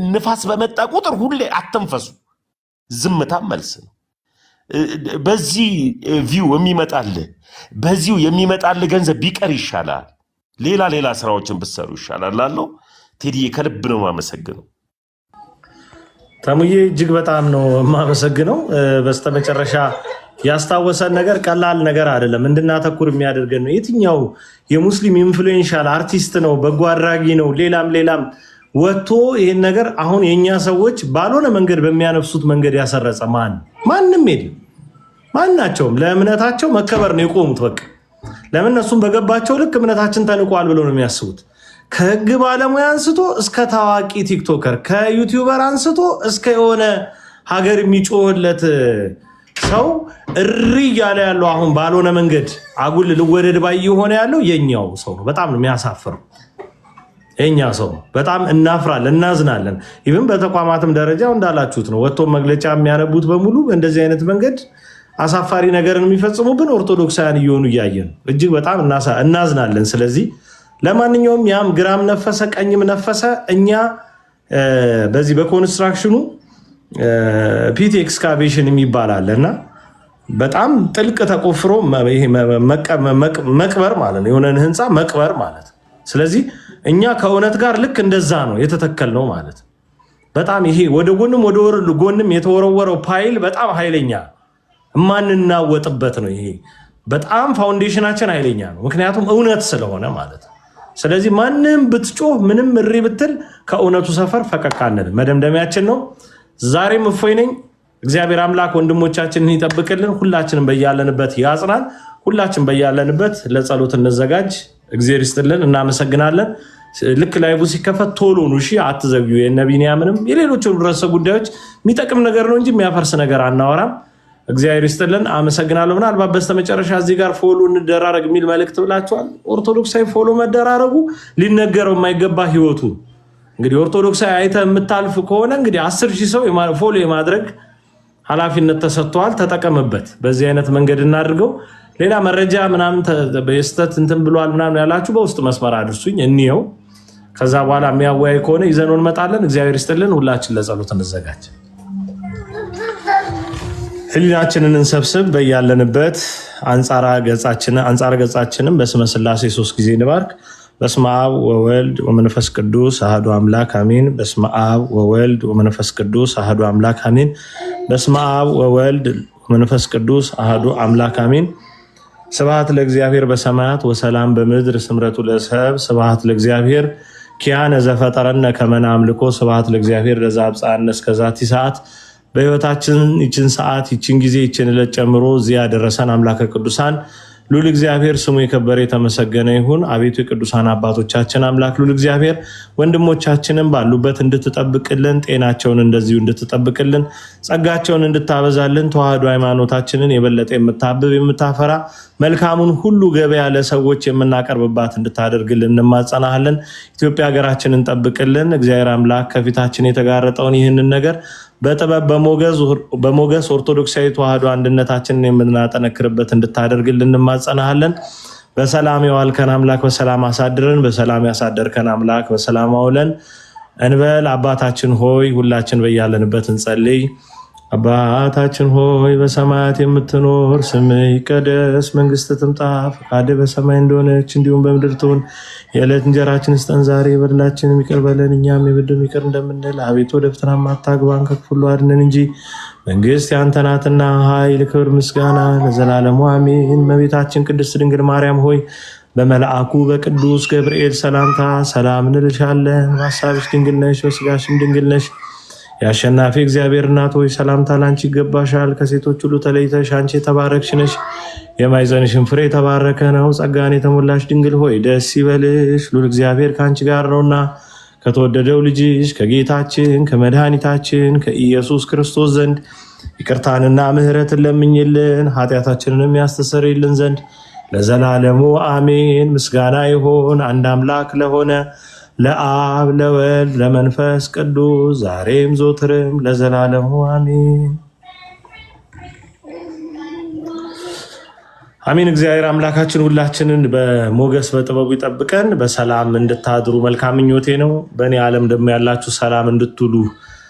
ንፋስ በመጣ ቁጥር ሁሌ አትንፈሱ። ዝምታም መልስ ነው። በዚህ ቪው የሚመጣል ገንዘብ ቢቀር ይሻላል። ሌላ ስራዎችን ብትሰሩ ይሻላል ላለው ቴዲ ከልብ ነው የማመሰግነው። ተሙዬ እጅግ በጣም ነው የማመሰግነው። በስተመጨረሻ ያስታወሰን ነገር ቀላል ነገር አይደለም፣ እንድናተኩር የሚያደርገን ነው። የትኛው የሙስሊም ኢንፍሉዌንሻል አርቲስት ነው፣ በጎ አድራጊ ነው፣ ሌላም ወጥቶ ይህን ነገር አሁን የእኛ ሰዎች ባልሆነ መንገድ በሚያነፍሱት መንገድ ያሰረጸ ማንም የለም። ማናቸውም ለእምነታቸው መከበር ነው የቆሙት። በቃ ለምን እነሱም በገባቸው ልክ እምነታችን ተንቋል ብለው ነው የሚያስቡት። ከህግ ባለሙያ አንስቶ እስከ ታዋቂ ቲክቶከር፣ ከዩቲዩበር አንስቶ እስከ የሆነ ሀገር የሚጮህለት ሰው እሪ እያለ ያለው አሁን ባልሆነ መንገድ አጉል ልወደድ ባይ የሆነ ያለው የኛው ሰው ነው። በጣም ነው የሚያሳፍረው። የኛ ሰው ነው። በጣም እናፍራለን፣ እናዝናለን። ኢቭን በተቋማትም ደረጃ እንዳላችሁት ነው ወጥቶ መግለጫ የሚያነቡት በሙሉ እንደዚህ አይነት መንገድ አሳፋሪ ነገርን የሚፈጽሙብን ኦርቶዶክሳውያን እየሆኑ እያየን እጅግ በጣም እናዝናለን። ስለዚህ ለማንኛውም ያም ግራም ነፈሰ ቀኝም ነፈሰ እኛ በዚህ በኮንስትራክሽኑ ፒቲ ኤክስካቬሽን የሚባል አለና በጣም ጥልቅ ተቆፍሮ መቅበር ማለት ነው፣ የሆነን ህንፃ መቅበር ማለት። ስለዚህ እኛ ከእውነት ጋር ልክ እንደዛ ነው የተተከልነው ማለት። በጣም ይሄ ወደ ጎንም ወደ ጎንም የተወረወረው ፓይል በጣም ኃይለኛ የማንናወጥበት ነው። ይሄ በጣም ፋውንዴሽናችን ኃይለኛ ነው፣ ምክንያቱም እውነት ስለሆነ ማለት። ስለዚህ ማንም ብትጮህ ምንም እሪ ብትል ከእውነቱ ሰፈር ፈቀቅ አንልም። መደምደሚያችን ነው። ዛሬም እፎይ ነኝ። እግዚአብሔር አምላክ ወንድሞቻችንን ይጠብቅልን፣ ሁላችንም በያለንበት ያጽናን። ሁላችን በያለንበት ለጸሎት እንዘጋጅ። እግዚአብሔር ይስጥልን። እናመሰግናለን። ልክ ላይቡ ሲከፈት ቶሎ ነው፣ እሺ አትዘግዩ። የነቢኒያምንም የሌሎችን ርዕሰ ጉዳዮች የሚጠቅም ነገር ነው እንጂ የሚያፈርስ ነገር አናወራም። እግዚአብሔር ይስጥልን። አመሰግናለሁ። ምናልባት በስተመጨረሻ እዚህ ጋር ፎሎ እንደራረግ የሚል መልእክት ብላችኋል። ኦርቶዶክሳዊ ፎሎ መደራረጉ ሊነገረው የማይገባ ህይወቱ እንግዲህ ኦርቶዶክሳዊ አይተ የምታልፍ ከሆነ እንግዲህ 10,000 ሰው ፎሎ የማድረግ ኃላፊነት ተሰጥቷል። ተጠቀምበት። በዚህ አይነት መንገድ እናድርገው። ሌላ መረጃ ምናምን በስተት እንትን ብሏል ምናምን ያላችሁ በውስጥ መስመር አድርሱኝ፣ እንየው። ከዛ በኋላ የሚያወያይ ከሆነ ይዘነው እንመጣለን። እግዚአብሔር ይስጥልን። ሁላችን ለጸሎት እንዘጋጅ። ህሊናችንን እንሰብስብ። በያለንበት አንጻራ ገጻችንን በስመ ሥላሴ 3 ጊዜ እንባርክ። በስመ አብ ወወልድ ወመንፈስ ቅዱስ አሐዱ አምላክ አሜን። በስመ አብ ወወልድ ወመንፈስ ቅዱስ አሐዱ አምላክ አሜን። በስመ አብ ወወልድ ወመንፈስ ቅዱስ አሐዱ አምላክ አሜን። ስብሐት ለእግዚአብሔር በሰማያት ወሰላም በምድር ስምረቱ ለሰብ። ስብሐት ለእግዚአብሔር ኪያነ ዘፈጠረነ ከመ ነአምልኮ። ስብሐት ለእግዚአብሔር ለዘአብጽሐነ እስከዛቲ ሰዓት። በህይወታችን ይችን ሰዓት ይችን ጊዜ ይችን ዕለት ጨምሮ እዚያ ያደረሰን አምላከ ቅዱሳን ሉል እግዚአብሔር ስሙ የከበረ የተመሰገነ ይሁን። አቤቱ የቅዱሳን አባቶቻችን አምላክ ሉል እግዚአብሔር ወንድሞቻችንን ባሉበት እንድትጠብቅልን፣ ጤናቸውን እንደዚሁ እንድትጠብቅልን፣ ጸጋቸውን እንድታበዛልን፣ ተዋህዶ ሃይማኖታችንን የበለጠ የምታብብ የምታፈራ መልካሙን ሁሉ ገበያ ለሰዎች የምናቀርብባት እንድታደርግልን እንማጸናሃለን። ኢትዮጵያ ሀገራችንን ጠብቅልን። እግዚአብሔር አምላክ ከፊታችን የተጋረጠውን ይህንን ነገር በጥበብ በሞገስ ኦርቶዶክሳዊ ተዋህዶ አንድነታችንን የምናጠነክርበት እንድታደርግልን እንማጸናሃለን። በሰላም የዋልከን አምላክ በሰላም አሳድረን፣ በሰላም ያሳደርከን አምላክ በሰላም አውለን እንበል። አባታችን ሆይ ሁላችን በያለንበት እንጸልይ። አባታችን ሆይ በሰማያት የምትኖር ስምህ ይቀደስ፣ መንግስትህ ትምጣ፣ ፈቃድህ በሰማይ እንደሆነች እንዲሁም በምድር ትሁን። የዕለት እንጀራችንን ስጠን ዛሬ፣ በደላችንን ይቅር በለን እኛም የበደሉንን ይቅር እንደምንል። አቤቱ ወደ ፈተና አታግባን ከክፉ ሁሉ አድነን እንጂ መንግስት ያንተ ናትና፣ ኃይል፣ ክብር፣ ምስጋና ለዘላለሙ አሜን። እመቤታችን ቅድስት ድንግል ማርያም ሆይ በመልአኩ በቅዱስ ገብርኤል ሰላምታ ሰላም እንልሻለን። በሐሳብሽ ድንግል ነሽ፣ በስጋሽም ድንግል ነሽ። የአሸናፊ እግዚአብሔር እናት ሆይ ሰላምታ ላንቺ ይገባሻል። ከሴቶች ሁሉ ተለይተሽ አንቺ የተባረክሽ ነሽ፣ የማኅፀንሽም ፍሬ የተባረከ ነው። ጸጋን የተሞላሽ ድንግል ሆይ ደስ ይበልሽ፣ ሉል እግዚአብሔር ከአንቺ ጋር ነውና ከተወደደው ልጅሽ ከጌታችን ከመድኃኒታችን ከኢየሱስ ክርስቶስ ዘንድ ይቅርታንና ምሕረትን ለምኝልን ኃጢአታችንንም ያስተሰርይልን ዘንድ ለዘላለሙ አሜን። ምስጋና ይሁን አንድ አምላክ ለሆነ ለአብ ለወልድ ለመንፈስ ቅዱስ ዛሬም ዘወትርም ለዘላለሙ አሜን አሜን። እግዚአብሔር አምላካችን ሁላችንን በሞገስ በጥበቡ ይጠብቀን። በሰላም እንድታድሩ መልካም ምኞቴ ነው። በእኔ ዓለም ደግሞ ያላችሁ ሰላም እንድትውሉ